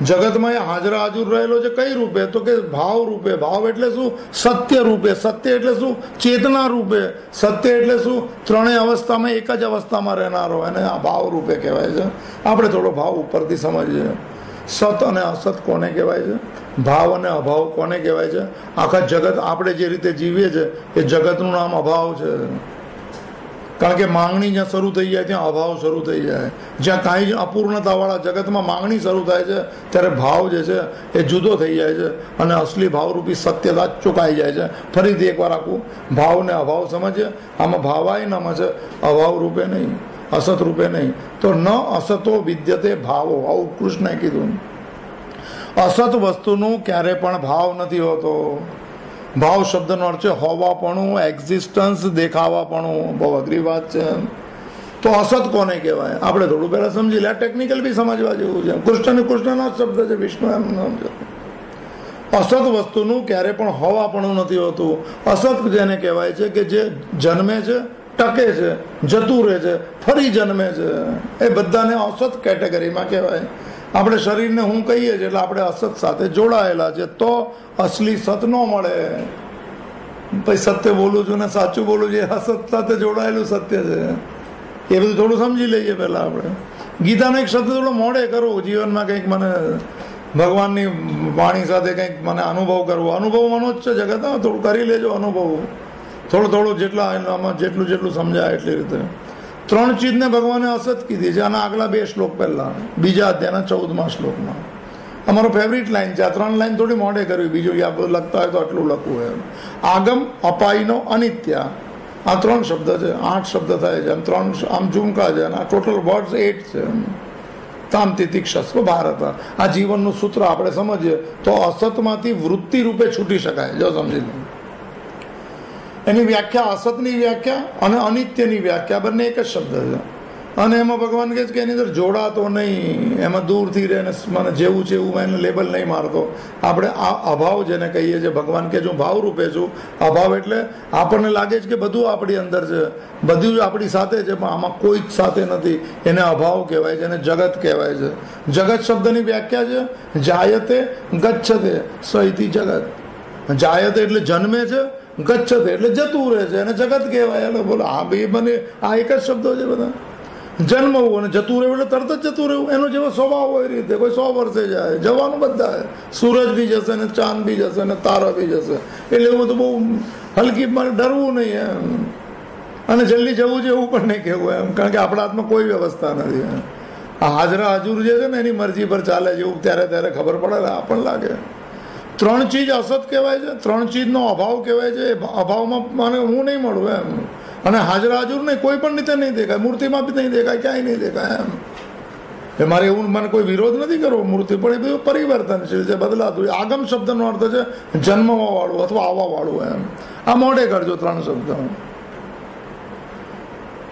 જગતમાં એ હાજરા હજુર રહેલો છે કઈ રૂપે? તો કે ભાવ રૂપે. ભાવ એટલે શું? સત્ય રૂપે. સત્ય એટલે શું? ચેતના રૂપે. સત્ય એટલે શું? ત્રણેય અવસ્થામાં એક જ અવસ્થામાં રહેનારો, એને આ ભાવ રૂપે કહેવાય છે. આપણે થોડો ભાવ ઉપરથી સમજીએ. સત અને અસત કોને કહેવાય છે? ભાવ અને અભાવ કોને કહેવાય છે? આખા જગત આપણે જે રીતે જીવીએ છીએ એ જગતનું નામ અભાવ છે. કારણ કે માંગણી જ્યાં શરૂ થઈ જાય ત્યાં અભાવ શરૂ થઈ જાય. જ્યાં કાંઈ જ અપૂર્ણતાવાળા જગતમાં માંગણી શરૂ થાય છે ત્યારે ભાવ જે છે એ જુદો થઈ જાય છે અને અસલી ભાવરૂપી સત્યતા ચૂકાઈ જાય છે. ફરીથી એકવાર આખું ભાવ ને અભાવ સમજીએ. આમાં ભાવાય નામ છે, અભાવ રૂપે નહીં, અસત રૂપે નહીં. તો ન અસતો વિદ્યતે ભાવો, આવું કૃષ્ણએ કીધું. અસત વસ્તુનું ક્યારે પણ ભાવ નથી હોતો. ભાવ શબ્દનો અર્થ છે હોવાપણું, એક્ઝિસ્ટન્સ, દેખાવાપણું. બહુ અઘરી વાત છે. તો અસત કોને કહેવાય? આપણે થોડું પહેલા સમજી લે. ટેકનિકલ બી સમજવા જેવું છે. કૃષ્ણના શબ્દ છે, વિષ્ણુ એમ સમજો. અસત વસ્તુનું ક્યારે પણ હોવાપણું નથી હોતું. અસત જેને કહેવાય છે કે જે જન્મે છે, ટકે છે, જતું રહે છે, ફરી જન્મે છે, એ બધાને અસત કેટેગરીમાં કહેવાય. આપણે શરીરને હું કહીએ છીએ એટલે આપણે અસત સાથે જોડાયેલા છે. તો અસલી સત ન મળે. પછી સત્ય બોલું છું ને સાચું બોલું છું, અસત સાથે જોડાયેલું સત્ય છે. એ બધું થોડું સમજી લઈએ પહેલા આપણે. ગીતાનો એક શબ્દ થોડો મોડે કરો. જીવનમાં કંઈક મને ભગવાનની વાણી સાથે કંઈક મને અનુભવ કરવો. અનુભવવાનો જ છે જગતમાં. થોડું કરી લેજો અનુભવ. થોડું આમાં જેટલું સમજાય એટલી રીતે. 3 ચીજને ભગવાને અસત કીધી છે. આના આગલા 2 શ્લોક પહેલા, બીજા અધ્યાયના 14મા શ્લોકમાં. અમારો ફેવરિટ લાઈન છે. આ 3 લાઈન થોડી મોઢે કરવી, બીજું યા લખતા હોય તો આટલું લખવું એમ. આગમ અપાઈનો અનિત્ય, આ 3 શબ્દ છે, 8 શબ્દ થાય છે. આમ 3 આમ ઝુમકા છે અને આ ટોટલ વર્ડ્સ 8 છે. તામ તિતિક્ષસ્વ ભારત, આ જીવનનું સૂત્ર આપણે સમજીએ તો અસતમાંથી વૃત્તિ રૂપે છૂટી શકાય. જો સમજી લો, એની વ્યાખ્યા, અસતની વ્યાખ્યા અને અનિત્યની વ્યાખ્યા બંને એક જ શબ્દ છે. અને એમાં ભગવાન કહે છે કે એની અંદર જોડાતો નહીં, એમાં દૂરથી રહે ને મને જેવું છે એવું એને લેબલ નહીં મારતો. આપણે આ અભાવ જેને કહીએ છીએ, ભગવાન કે હું ભાવ રૂપે છું. અભાવ એટલે આપણને લાગે છે કે બધું આપણી અંદર છે, બધું જ આપણી સાથે છે, પણ આમાં કોઈ જ સાથે નથી. એને અભાવ કહેવાય છે, એને જગત કહેવાય છે. જગત શબ્દની વ્યાખ્યા છે જાયતે ગચ્છતે સહિતી જગત. જાયતે એટલે જન્મે છે, ગચ્છતે એટલે જતું રહે છે, એને જગત કહેવાય. એટલે બોલો આ બે બને આ એક જ શબ્દો છે બધા. જન્મવું અને જતું રહેવું એટલે તરત જ જતું રહેવું, એનો જેવો સ્વભાવ હોય રીતે. કોઈ 100 વર્ષે જાય, જવાનું બધા. સૂરજ બી જશે ને ચાંદ બી જશે ને તારા બી જશે. એટલે એવું બધું બહુ હલકી ડરવું નહીં એમ, અને જલ્દી જવું છે એવું પણ નહીં કહેવું એમ, કારણ કે આપણા હાથમાં કોઈ વ્યવસ્થા નથી. આ હાજરા હજુર જે છે ને એની મરજી પર ચાલે, જેવું ત્યારે ત્યારે ખબર પડે ને આપણને લાગે. 3 ચીજ અસત કહેવાય છે, 3 ચીજનો અભાવ કહેવાય છે. અભાવમાં મને હું નહીં મળું એમ, અને હાજરા હજુર નહીં, કોઈ પણ રીતે નહીં દેખાય, મૂર્તિમાં બી નહીં દેખાય, ક્યાંય નહીં દેખાય એમ. એ મારે એવું મને કોઈ વિરોધ નથી કરવો મૂર્તિ, પણ એ બધું પરિવર્તનશીલ છે, બદલાતું. આગમ શબ્દનો અર્થ છે જન્મવા વાળું અથવા આવવા વાળું એમ. આ મોઢે કરજો 3 શબ્દ.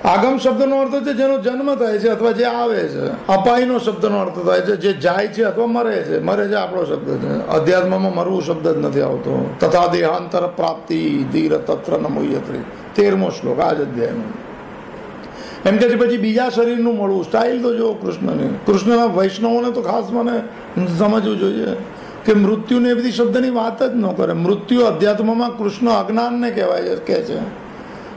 આગમ શબ્દનો અર્થ છે જેનો જન્મ થાય છે અથવા જે આવે છે. અપાઈનો શબ્દનો અર્થ થાય છે જે જાય છે અથવા મરે છે. મરે છે આપણો શબ્દ છે. અધ્યાત્મમાં મરવું શબ્દ જ નથી આવતો. તથા દેહાંતર પ્રાપ્તિ ધીર તત્ર ન મુહ્યત્રી, 13મો શ્લોક આ જ અધ્યાયનો. એમ કે છે પછી બીજા શરીરનું મળવું. સ્ટાઇલ તો જો કૃષ્ણની, કૃષ્ણના વૈષ્ણવોને તો ખાસ મને સમજવું જોઈએ કે મૃત્યુને એ બધી શબ્દની વાત જ ન કરે. મૃત્યુ અધ્યાત્મમાં કૃષ્ણ અજ્ઞાનને કહેવાય છે, કે છે.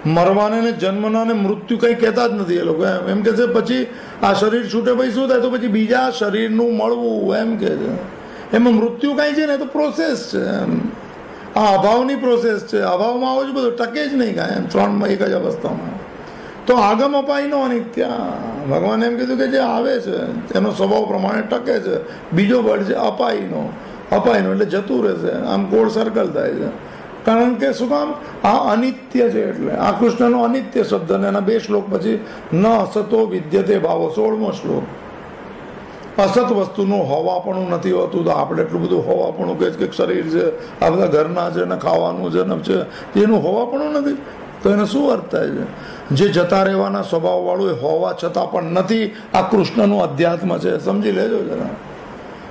મરવાને ને જન્મના ને મૃત્યુ કંઈ કહેતા જ નથી એ લોકો. એમ કે છે પછી આ શરીર છૂટે પછી શું થાય, તો પછી બીજા શરીરનું મળવું એમ કે છે. એમાં મૃત્યુ કાંઈ છે ને, તો પ્રોસેસ છે એમ. આ અભાવની પ્રોસેસ છે. અભાવમાં આવું જ બધું ટકે જ નહીં કાંઈ એમ, 3માં એક જ અવસ્થામાં. તો આગમ અપાઈનો અનિત્ય, ભગવાને એમ કીધું કે જે આવે છે એનો સ્વભાવ પ્રમાણે ટકે છે. બીજો વર્ડ છે અપાઈનો. અપાઈનો એટલે જતું રહેશે, આમ ગોળ સર્કલ થાય છે. કારણ કે શું કામ, આ અનિત્ય છે. એટલે આ કૃષ્ણનો અનિત્ય શબ્દ, અને એના 2 શ્લોક પછી ન અસતો વિદ્યતે ભાવો, 16મો શ્લોક. અસત વસ્તુનું હોવાપણું નથી હોતું. તો આપણે એટલું બધું હોવાપણું કહે છે કે શરીર છે, આ બધા ઘરના છે ને ખાવાનું છે છે, એનું હોવાપણું નથી. તો એને શું અર્થ થાય છે? જે જતા રહેવાના સ્વભાવ વાળું એ હોવા છતાં પણ નથી. આ કૃષ્ણનું અધ્યાત્મ છે, સમજી લેજો જરા.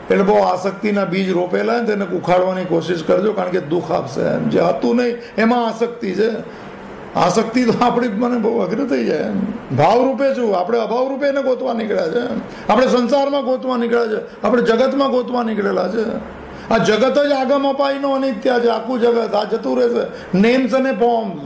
એટલે બહુ આસક્તિના બીજ રોપેલા તેને ઉખાડવાની કોશિશ કરજો, કારણ કે દુઃખ આપશે એમ. જે હતું નહીં એમાં આસક્તિ છે. આસક્તિ તો આપણી મને બહુ અઘરી થઈ જાય એમ. ભાવ રૂપે છું, આપણે અભાવ રૂપે એને ગોતવા નીકળ્યા છે એમ. આપણે સંસારમાં ગોતવા નીકળ્યા છે, આપણે જગતમાં ગોતવા નીકળેલા છે. આ જગત જ આગમ અપાઈનો અનિત્ય છે. આખું જગત આ જતું રહેશે. નેમ્સ અને ફોર્મ્સ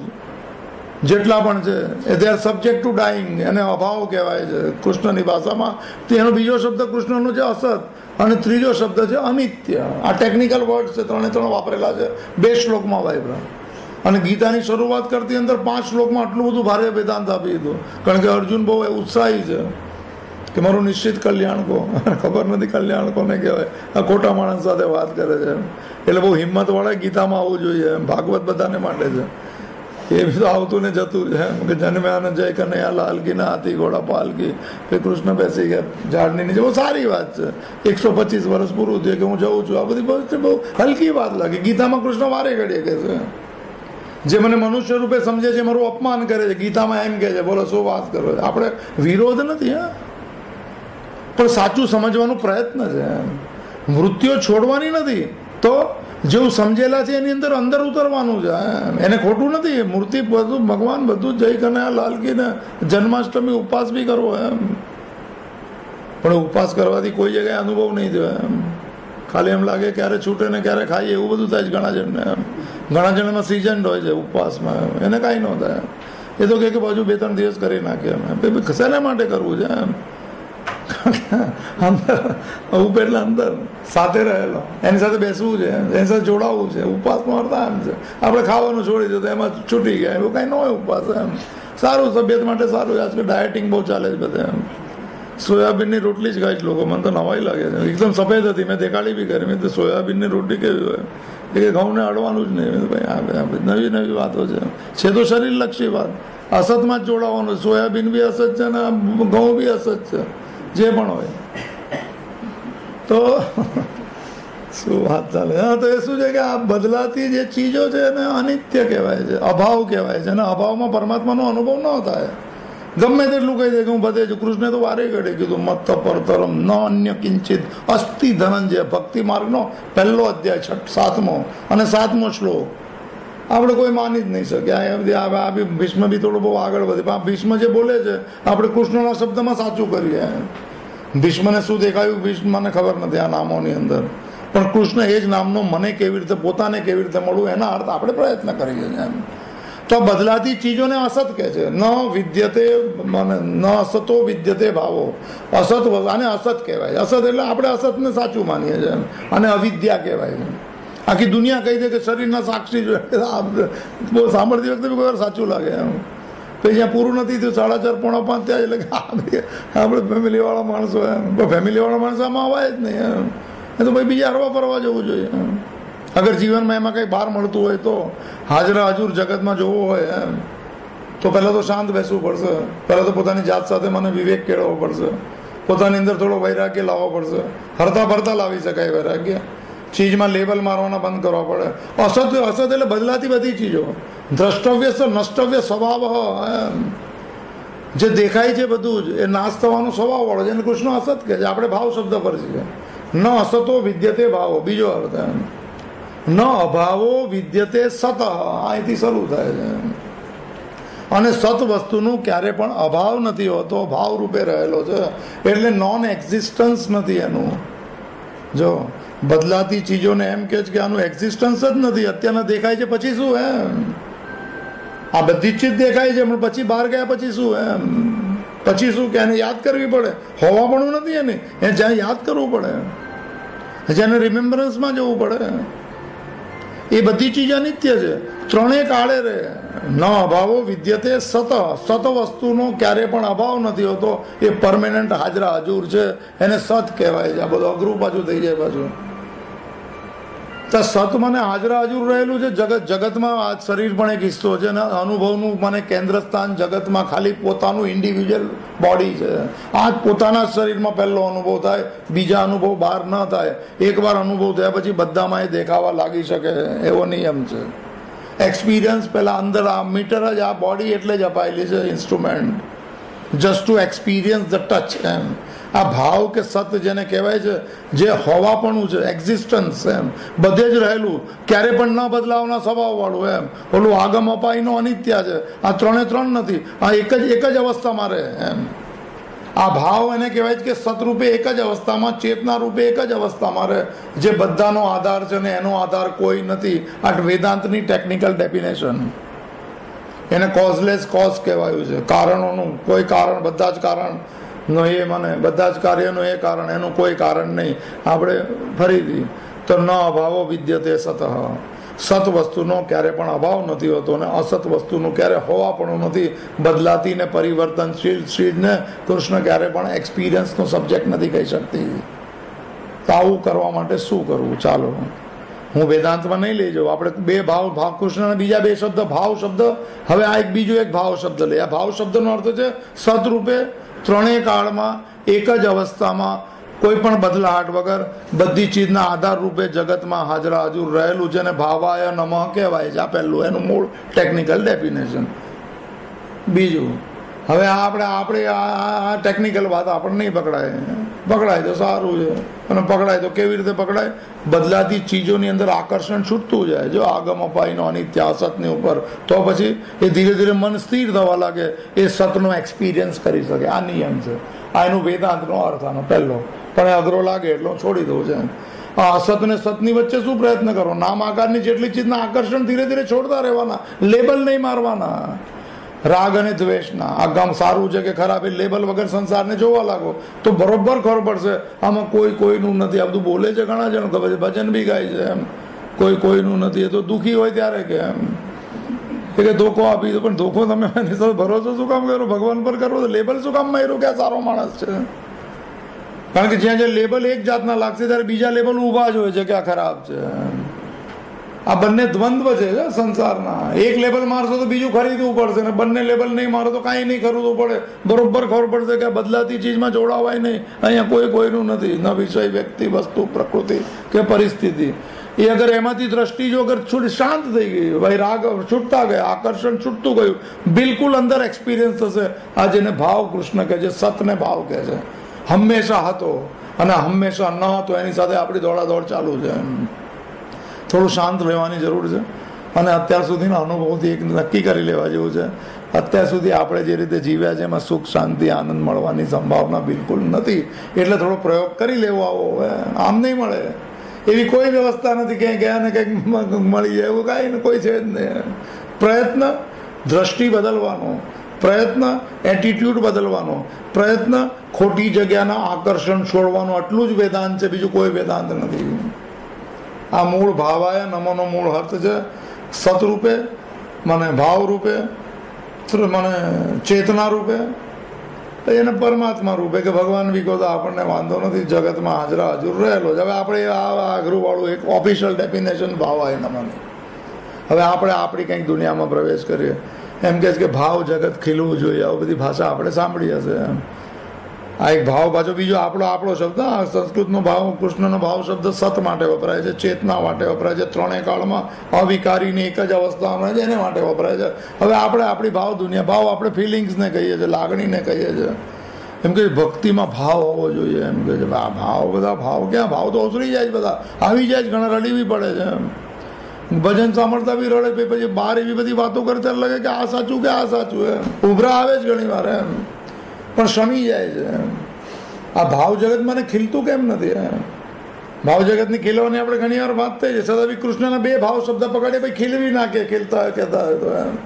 જેટલા પણ છે એ they are subject to dying, એને અભાવ કહેવાય છે કૃષ્ણની ભાષામાં. તો એનો બીજો શબ્દ કૃષ્ણનો છે અસત, અને ત્રીજો શબ્દ છે અનિત્ય. આ ટેકનિકલ વર્ડ છે, 3 વાપરેલા છે 2 શ્લોકમાં વાપર્યા. અને ગીતાની શરૂઆત કરતી અંદર 5 શ્લોકમાં આટલું બધું ભારે વેદાંત આપી દીધું, કારણ કે અર્જુન બહુ ઉત્સાહી છે કે મારું નિશ્ચિત કલ્યાણ કો. ખબર નથી કલ્યાણ કોને કહેવાય. આ ખોટા માણસ સાથે વાત કરે છે એટલે બહુ હિંમતવાળા ગીતામાં આવવું જોઈએ એમ. ભાગવત બધાને માટે છે. એ બી તો આવતું ને જતું છે એમ કે જન્મ્યા જય કનૈયા લાલ કી ના હાથી ઘોડા પાલકી. કૃષ્ણ બેસી ગયા ઝાડની નીચે. બહુ સારી વાત છે. 125 વર્ષ પૂરું થયું કે હું જઉં છું. આ બધી બહુ હલકી વાત લાગે. ગીતામાં કૃષ્ણ વારે ઘડીએ કહે છે. જે મને મનુષ્ય રૂપે સમજે છે મારું અપમાન કરે છે, ગીતામાં એમ કહે છે. બોલો શું વાત કરો. આપણે વિરોધ નથી હા, પણ સાચું સમજવાનો પ્રયત્ન છે. વૃત્તિઓ છોડવાની નથી, તો જેવું સમજેલા છે એની અંદર ઉતરવાનું છે. એને ખોટું નથી. મૂર્તિ બધું ભગવાન બધું જય કનૈયા લાલ કી ને જન્માષ્ટમી ઉપવાસ બી કરવો એમ, પણ ઉપવાસ કરવાથી કોઈ જગ્યાએ અનુભવ નહીં થયો એમ. ખાલી એમ લાગે ક્યારે છૂટે ને ક્યારે ખાઈએ એવું બધું થાય છે ઘણા જણને એમ. ઘણા જણમાં સિઝન હોય છે ઉપવાસમાં, એને કાંઈ ન થાય. એ તો કે બાજુ 2-3 દિવસ કરી નાખીએ એમ. શેના માટે કરવું છે એમ? અંદર ઉપર એટલે અંદર સાથે રહેલો, એની સાથે બેસવું છે, એની સાથે જોડાવવું છે. ઉપવાસમાં અર્થ એમ છે આપણે ખાવાનું છોડી દો તો એમાં છૂટી ગયા, એવું કાંઈ ન હોય ઉપવાસ એમ. સારું, તબિયત માટે સારું. આજકાલ ડાયટિંગ બહુ ચાલે છે બધે એમ. સોયાબીનની રોટલી જ ખાય છે લોકો. મને તો નવાઈ લાગે છે. એકદમ સફેદ હતી, મેં દેખાડી બી કરી. મેં તો સોયાબીનની રોટલી કેવી હોય કે ઘઉંને અડવાનું જ નહીં. ભાઈ નવી નવી વાતો છે તો શરીરલક્ષી વાત. અસતમાં જ જોડાવાનું. સોયાબીન બી અસત છે ને ઘઉં બી અસત છે, જે પણ હોય. તો શું વાત ચાલે. હા, તો એ શું છે કે આ બદલાતી જે ચીજો છે એને અનિત્ય કહેવાય છે, અભાવ કહેવાય છે. અને અભાવમાં પરમાત્માનો અનુભવ ન થાય. ગમે તેટલું કહી દે કે હું બધે છું. કૃષ્ણે તો વારે ઘડે કીધું મત્ત પરતરમ ન અન્ય કિંચિત અસ્તિ ધનંજય. ભક્તિ માર્ગનો પહેલો અધ્યાય 7મો અને 7મો શ્લોક આપણે કોઈ માની જ નહીં શકે. આ બી ભીષ્મ બી થોડું બહુ આગળ વધે. પણ ભીષ્મ જે બોલે છે આપણે કૃષ્ણના શબ્દમાં સાચું કરીએ. ભીષ્મને શું દેખાયું ભીષ્મને ખબર નથી આ નામોની અંદર. પણ કૃષ્ણ એ જ નામનો મને કેવી રીતે, પોતાને કેવી રીતે મળવું, એના અર્થ આપણે પ્રયત્ન કરીએ છીએ. તો બદલાતી ચીજોને અસત કહે છે. ન વિદ્યતે ન અસતો વિદ્યતે ભાવો. અસત આને અસત કહેવાય. અસત એટલે આપણે અસતને સાચું માનીએ છીએ અને અવિદ્યા કહેવાય છે. આખી દુનિયા કહી દે કે શરીરના સાક્ષી બહુ સાંભળતી વખતે બી કોઈ વાર સાચું લાગે એમ. પછી જ્યાં પૂરું નથી થયું 4:30 પોણા 5 ત્યાં એટલે આપણે ફેમિલીવાળા માણસો એમ. ફેમિલીવાળા માણસો આમાં અવાય જ નહીં એમ. એ તો ભાઈ બીજા હરવા ફરવા જવું જોઈએ. અગર જીવનમાં એમાં કંઈ બહાર મળતું હોય તો હાજરા હજુર જગતમાં જોવું હોય એમ તો પહેલાં તો શાંત બેસવું પડશે. પહેલાં તો પોતાની જાત સાથે મને વિવેક કેળવવો પડશે. પોતાની અંદર થોડો વૈરાગ્ય લાવવો પડશે. હરતા ફરતા લાવી શકાય વૈરાગ્ય. ચીજમાં લેબલ મારવાના બંધ કરવા પડે. અસત એટલે બદલાતી બધી ચીજો. દ્રષ્ટવ્ય નષ્ટવ્ય સ્વભાવ એમ. જે દેખાય છે બધું જ એ નાશ થવાનો સ્વભાવ વાળો છે. એને કૃષ્ણ અસત કહે છે. આપણે ભાવ શબ્દ પર છીએ. ન અસતો વિદ્યતે ભાવો. બીજો અર્થ એમ. ન અભાવો વિદ્યતે સત. અહીંથી શરૂ થાય છે. અને સત વસ્તુનું ક્યારે પણ અભાવ નથી હોતો, ભાવ રૂપે રહેલો છે. એટલે નોન એક્ઝિસ્ટન્સ નથી એનું. જો બદલાતી ચીજોને એમ કે છે કે આનું એક્ઝિસ્ટન્સ જ નથી. અત્યારના દેખાય છે પછી શું એમ. આ બધી જ ચીજ દેખાય છે પણ પછી બહાર ગયા પછી શું એમ. પછી શું કે એને યાદ કરવી પડે. હોવા પણ નથી એની. એ જ્યાં યાદ કરવું પડે, જેને રિમેમ્બરન્સમાં જવું પડે. એ બધી ચીજ અનિત્ય છે. ત્રણેય કાળે રહે. ન અભાવો વિદ્યતે સત. સત વસ્તુનો ક્યારે પણ અભાવ નથી હોતો. એ પરમેનન્ટ હાજરા હજુર છે. એને સત કહેવાય છે. આ બધું અઘરું પાછું થઈ જાય પાછું. તો સત મને હાજરા હજુર રહેલું છે. જગતમાં આ શરીર પણ એક હિસ્સો છે. અને અનુભવનું મને કેન્દ્ર સ્થાન જગતમાં ખાલી પોતાનું ઇન્ડિવિજ્યુઅલ બોડી છે. આ જ પોતાના શરીરમાં પહેલો અનુભવ થાય. બીજા અનુભવ બહાર ન થાય. એકવાર અનુભવ થયા પછી બધામાં એ દેખાવા લાગી શકે એવો નિયમ છે. એક્સપિરિયન્સ પહેલાં અંદર આ મીટર જ આ બોડી એટલે જ અપાયેલી છે instrument. Just to experience the touch એમ. આ ભાવ કે સત જેને કહેવાય છે, જે હોવાપણું છે, એક્ઝિસ્ટન્સ એમ બધે જ રહેલું, ક્યારે પણ ન બદલાવના સ્વભાવવાળું એમ. ઓલું આગમ અપાયનો અનિત્ય છે. આ ત્રણ નથી. આ એક જ અવસ્થામાં રહે એમ. આ ભાવ એને કહેવાય છે કે સતરૂપે એક જ અવસ્થામાં, ચેતના રૂપે એક જ અવસ્થામાં રહે, જે બધાનો આધાર છે ને એનો આધાર કોઈ નથી. આ વેદાંતની ટેકનિકલ ડેફિનેશન. એને કોઝલેસ કોઝ કહેવાયું છે. કારણોનું કોઈ કારણ, બધા જ કારણ નો એ મને બધા જ કાર્યનું એ કારણ, એનું કોઈ કારણ નહીં. આપણે ફરીથી તો ન અભાવો વિદ્યતે સતઃ. સત વસ્તુનો ક્યારે પણ અભાવ નથી હોતો અને અસત વસ્તુનું ક્યારે હોવાપણું નથી. બદલાતી ને પરિવર્તનશીલ ચીજને કૃષ્ણ ક્યારે પણ એક્સપિરિયન્સનો સબ્જેક્ટ નથી કહી શકતી. તો આવું કરવા માટે શું કરવું? ચાલો હું વેદાંતમાં નહીં લઈ જાઉં. આપણે બે ભાવ કૃષ્ણના બીજા બે શબ્દ ભાવ શબ્દ. હવે આ બીજો એક ભાવ શબ્દ લઈએ. આ ભાવ શબ્દનો અર્થ છે સતરૂપે ત્રણેય કાળમાં એક જ અવસ્થામાં કોઈ પણ બદલાહટ વગર બધી ચીજના આધાર રૂપે જગતમાં હાજરા હજુર રહેલું છે ને ભાવાય નમઃ કહેવાય છે. આ પહેલું એનું મૂળ ટેકનિકલ ડેફિનેશન. બીજું હવે આપણે આ ટેકનિકલ વાત આપણને નહીં પકડાય તો સારું છે. અને પકડાય તો કેવી રીતે પકડાય? બદલાતી ચીજોની અંદર આકર્ષણ છૂટતું જાય. જો આગમ અપાયનો અનિત્ય અસતની ઉપર, તો પછી એ ધીરે ધીરે મન સ્થિર થવા લાગે. એ સતનો એક્સપિરિયન્સ કરી શકે. આ નિયમ છે. આ એનું વેદાંતનો અર્થ આનો પહેલો. પણ એ અઘરો લાગે એટલો છોડી દઉં છે. આ અસત ને સતની વચ્ચે શું પ્રયત્ન કરો? નામ આકારની જેટલી ચીજના આકર્ષણ ધીરે ધીરે છોડતા રહેવાના. લેબલ નહીં મારવાના. રાગ અને દ્વેષના આ ગામ સારું છે કે ખરાબ એ લેબલ વગર સંસારને જોવા લાગો તો બરોબર ખબર પડશે આમાં કોઈનું નથી. આ બધું બોલે છે ઘણા જણ, ખબર છે, ભજન બી ગાય છે એમ, કોઈનું નથી. એ તો દુઃખી હોય ત્યારે કે એમ કે ધોકો આપી દો. પણ ધોકો તમે ભરોસો શું કામ કરો? ભગવાન પર કરો. લેબલ શું કામ માર્યું કે આ સારો માણસ છે? કારણ કે જ્યાં જ્યાં લેબલ એક જાતના લાગશે ત્યારે બીજા લેબલ ઊભા જ હોય છે કે આ ખરાબ છે. આ બંને દ્વંદ્વ છે સંસારના. એક લેબલ મારશો તો બીજું ખરીદવું પડશે ને બંને લેબલ નહીં મારો તો કાંઈ નહીં ખરીદવું પડે. બરોબર ખબર પડશે કે બદલાતી ચીજમાં જોડાવાય નહીં. અહીંયા કોઈનું નથી, ન વિષય, વ્યક્તિ, વસ્તુ, પ્રકૃતિ કે પરિસ્થિતિ. એ અગર એમાંથી દ્રષ્ટિ જો અગર શાંત થઈ ગઈ, ભાઈ રાગ છૂટતા ગયા, આકર્ષણ છૂટતું ગયું, બિલકુલ અંદર એક્સપિરિયન્સ થશે. આ જેને ભાવ કૃષ્ણ કહે છે, સતને ભાવ કહે છે. હંમેશા હતો અને હંમેશા ન હતો એની સાથે આપણી દોડાદોડ ચાલુ છે. થોડું શાંત રહેવાની જરૂર છે. અને અત્યાર સુધીના અનુભવથી એક નક્કી કરી લેવા જેવું છે, અત્યાર સુધી આપણે જે રીતે જીવ્યા છે એમાં સુખ, શાંતિ, આનંદ મળવાની સંભાવના બિલકુલ નથી. એટલે થોડો પ્રયોગ કરી લેવો. આવો આમ નહીં મળે. એવી કોઈ વ્યવસ્થા નથી ક્યાંય ગયા ને કંઈક મળી જાય એવું કાંઈ કોઈ છે જ નહીં. પ્રયત્ન દ્રષ્ટિ બદલવાનો, પ્રયત્ન એટીટ્યુડ બદલવાનો, પ્રયત્ન ખોટી જગ્યાના આકર્ષણ છોડવાનું, આટલું જ વેદાંત છે, બીજું કોઈ વેદાંત નથી. આ મૂળ ભાવાય નમોનો મૂળ અર્થ છે સતરૂપે, મને ભાવ રૂપે, મને ચેતના રૂપે, એને પરમાત્મા રૂપે કે ભગવાન વિકો તો આપણને વાંધો નથી, જગતમાં હાજરા હજુર રહેલો જ. હવે આપણે આ આઘરું એક ઓફિશિયલ ડેફિનેશન ભાવાય નમને. હવે આપણે આપણી કંઈક દુનિયામાં પ્રવેશ કરીએ એમ કહે છે કે ભાવ જગત ખીલવું જોઈએ. આવું બધી ભાષા આપણે સાંભળી હશે. આ એક ભાવ પાછો બીજો આપણો શબ્દ, સંસ્કૃતનો ભાવ, કૃષ્ણનો ભાવ શબ્દ સત માટે વપરાય છે, ચેતના માટે વપરાય છે, ત્રણેય કાળમાં અવિકારીની એક જ અવસ્થામાં એને માટે વપરાય છે. હવે આપણે આપણી ભાવ દુનિયા, ભાવ આપણે ફિલિંગ્સને કહીએ છીએ, લાગણીને કહીએ છીએ. એમ કે ભક્તિમાં ભાવ હોવો જોઈએ. એમ કે આ ભાવ, બધા ભાવ ક્યાં? ભાવ તો ઓસરી જાય, બધા આવી જાય, ઘણા રડવી પડે છે. ભજન સાંભળતા બી રડે, પછી બહાર એવી બધી વાતો કરતા લાગે કે આ સાચું કે આ સાચું. એમ ઉભરા આવે જ ઘણી વાર, એમ પણ શમી જાય છે. આ ભાવ જગત મને ખીલતું કેમ નથી? ભાવ જગતની ખીલવાની આપણે ઘણી વાર વાત થઈ છે. સદાવી કૃષ્ણના બે ભાવ શબ્દ પકડે, ભાઈ ખીલવી નાખે, ખીલતા કહેતા હોય તો એમ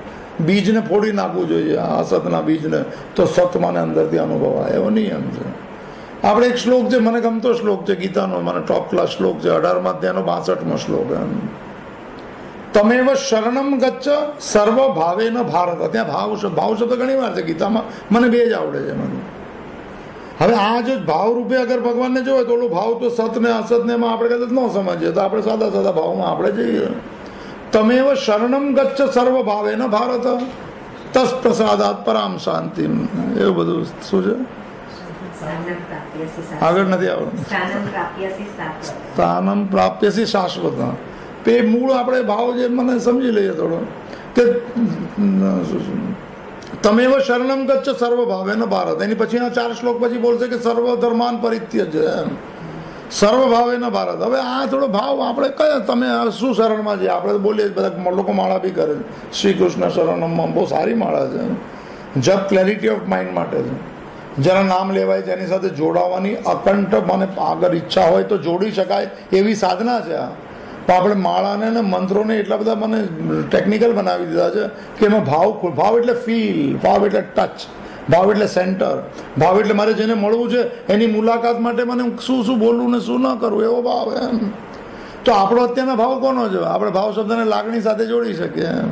બીજને ફોડી નાખવું જોઈએ, આ અસતના બીજને, તો સત મને અંદરથી અનુભવાય. એવો નિયમ છે. આપણે એક શ્લોક છે, મને ગમતો શ્લોક છે ગીતાનો, મને ટોપ ક્લાસ શ્લોક છે, 18મા અધ્યાયનો 62મો શ્લોક. એમ તમેવ શરણમ ગચ્છ સર્વ ભાવેન ભારત. ત્યાં ભાવ શબ્દ ઘણી વાર છે ગીતામાં, મને બે જ આવડે છે. મને હવે આ જો ભાવ રૂપે અગર ભગવાનને જોવે તો ઓલો ભાવ તો સતને અસતને એમાં આપણે કદાચ ન સમજીએ તો આપણે સાદા સાદા ભાવમાં આપણે જઈએ. તમેવ શરણમ ગચ્છ સર્વ ભાવેન ભારત તસ પ્રસાદાત પરામ શાંતિ. એવું બધું શું છે? આગળ નથી આવડતું. સ્થાનમ પ્રાપ્યસી શાશ્વત. એ મૂળ આપણે ભાવ જે મને સમજી લઈએ થોડો કે તમેવ શરણમ ગચ્છ સર્વ ભાવેન ભારત. એની પછીના 4 શ્લોક પછી બોલશે કે સર્વ ધર્માન પરિત્યજ્ય, સર્વ ભાવેન ભારત. હવે આ થોડો ભાવ આપણે કયા, તમે શું શરણમાં છે? આપણે બોલીએ, બધા લોકો માળા બી કરે છે, શ્રી કૃષ્ણ શરણમમાં, બહુ સારી માળા છે. જપ ક્લેરિટી ઓફ માઇન્ડ માટે છે. જેના નામ લેવાય છે એની સાથે જોડાવાની અકંઠ, મને આગળ ઈચ્છા હોય તો જોડી શકાય એવી સાધના છે આ. તો આપણે માળાને અને મંત્રોને એટલા બધા મને ટેકનિકલ બનાવી દીધા છે કે એમાં ભાવ એટલે ફીલ, ભાવ એટલે ટચ, ભાવ એટલે સેન્ટર, ભાવ એટલે મારે જેને મળવું છે એની મુલાકાત માટે મને શું બોલવું ને શું ન કરવું, એવો ભાવ. એમ તો આપણો અત્યારના ભાવ કોનો છે? આપણે ભાવ શબ્દને લાગણી સાથે જોડી શકીએ. એમ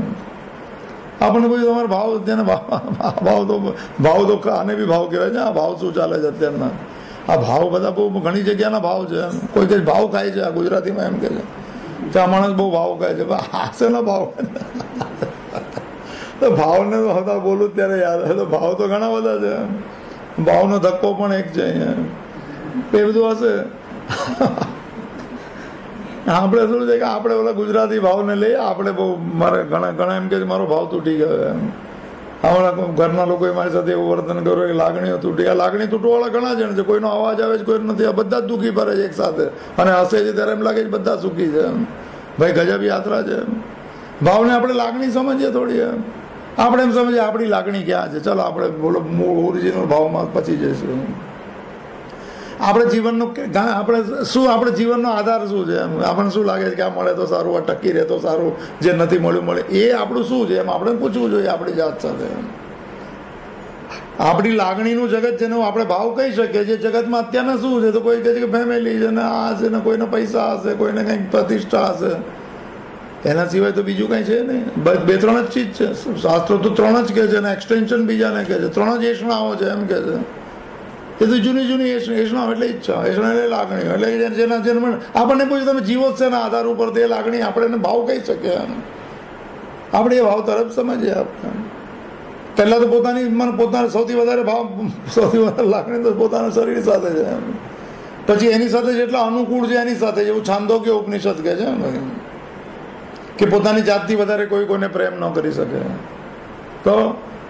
આપણને બધું તમારે ભાવ અત્યારના ભાવ તો આને બી ભાવ કહેવાય છે. આ ભાવ શું ચાલે છે અત્યારના? આ ભાવ બધા બહુ ઘણી જગ્યાના ભાવ છે. કોઈ કઈ ભાવ ખાય છે, આ ગુજરાતીમાં એમ કહે છે ત્યાં માણસ બહુ ભાવ કહે છે. હાશે ના ભાવ તો ભાવને તો હતા બોલું ત્યારે યાદ આવે તો ભાવ તો ઘણા બધા છે. ભાવનો ધક્કો પણ એક છે અહીંયા. એ બધું હશે. આપણે શું છે કે આપણે ઓલા ગુજરાતી ભાવને લઈએ. આપણે બહુ મારે ઘણા એમ કે મારો ભાવ તૂટી ગયો. એમ હમણાં ઘરના લોકોએ મારી સાથે એવું વર્તન કર્યું કે લાગણીઓ તૂટી. આ લાગણી તૂટવાવાળા ઘણા જણ છે. કોઈનો અવાજ આવે છે, કોઈ નથી. આ બધા જ દુઃખી ભરે છે એક સાથે અને હસે છે ત્યારે એમ લાગે છે બધા સુખી છે. એમ ભાઈ ગજબ યાત્રા છે. ભાવને આપણે લાગણી સમજીએ થોડી. એમ આપણે એમ સમજીએ આપણી લાગણી ક્યાં છે, ચાલો આપણે બોલો મૂળ ઓરિજિનલ ભાવમાં પછી જઈશું. આપણે જીવનનો આપણે શું, આપણે જીવનનો આધાર શું છે? એમ આપણને શું લાગે છે કે આ મળે તો સારું, આ ટકી રહે તો સારું, જે નથી મળ્યું મળે, એ આપણું શું છે? એમ આપણે પૂછવું જોઈએ આપણી જાત સાથે. આપણી લાગણીનું જગત જેનો આપણે ભાવ કહી શકીએ. જે જગતમાં અત્યારના શું છે, તો કોઈ કહે છે કે ફેમિલી છે ને આ હશે ને કોઈને પૈસા હશે, કોઈને કંઈક પ્રતિષ્ઠા હશે, એના સિવાય તો બીજું કંઈ છે નહીં. 2-3 જ ચીજ છે. શાસ્ત્રો તો 3 જ કહે છે અને એક્સટેન્શન બીજાને કહે છે. 3 જ એષણાઓ છે એમ કહે છે. એ તો જૂની જૂની એષણાઓ એટલે ઈચ્છા, એષણા એટલે લાગણીઓ, એટલે જેના જન્મ આપણને પૂછ્યું તમે જીવો છે એના આધાર ઉપર તે લાગણી આપણે એને ભાવ કહી શકીએ. આપણે એ ભાવ તરફ સમજીએ. આપણે પહેલાં તો પોતાના સૌથી વધારે ભાવ, સૌથી વધારે લાગણી તો પોતાના શરીર સાથે છે. પછી એની સાથે જેટલા અનુકૂળ છે એની સાથે, જેવું છાંદોગ્ય ઉપનિષદ કહે છે કે પોતાની જાતથી વધારે કોઈ કોઈને પ્રેમ ન કરી શકે. તો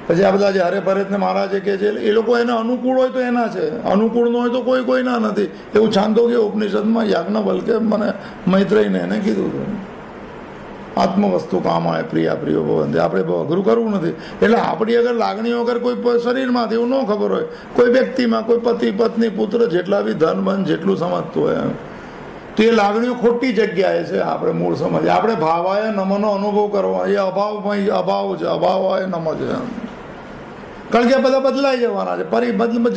પછી આ બધા જે હરે ભરત ને મહારાજે કે છે એ લોકો એને અનુકૂળ હોય તો એના છે, અનુકૂળ ન હોય તો કોઈ કોઈના નથી. એવું છાંદોગ્ય ઉપનિષદમાં યાજ્ઞવલ્કે મને મૈત્રેયને એને કીધું હતું. આત્મવસ્તુ કામ આવે પ્રિયા પ્રિયો ભવંતિ. આપણે બહુ અઘરું કરવું નથી. એટલે આપણી અગર લાગણીઓ અગર કોઈ શરીરમાંથી એવું ન ખબર હોય, કોઈ વ્યક્તિમાં, કોઈ પતિ પત્ની પુત્ર જેટલા બી ધન બન જેટલું સમજતું હોય તો એ લાગણીઓ ખોટી જગ્યાએ છે. આપણે મૂળ સમજ, આપણે ભાવાય નમનો અનુભવ કરવો, એ અભાવ છે, અભાવાય નમ છે. કારણ કે આ બધા બદલાઈ જવાના છે,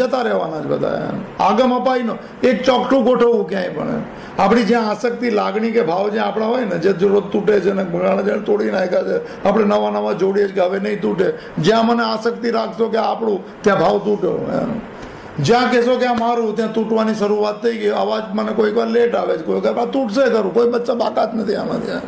જતા રહેવાના છે બધા. આગમ અપાયનો એક ચોકઠું ગોઠવવું ક્યાંય પણ. આપણી જ્યાં આસક્તિ, લાગણી કે ભાવ જ્યાં આપણા હોય ને, જે રોજ તૂટે છે ને ઘણા તોડી નાખ્યા છે, આપણે નવા નવા જોડીએ કે હવે નહીં તૂટે. જ્યાં મને આસક્તિ રાખશો કે આપણું, ત્યાં ભાવ તૂટ્યો. જ્યાં કહેશો કે આ મારું, ત્યાં તૂટવાની શરૂઆત થઈ ગઈ. અવાજ મને કોઈક વાર લેટ આવે છે, કોઈ વાર તૂટશે ખરું, કોઈ બચ્ચા બાકાત નથી આમાંથી.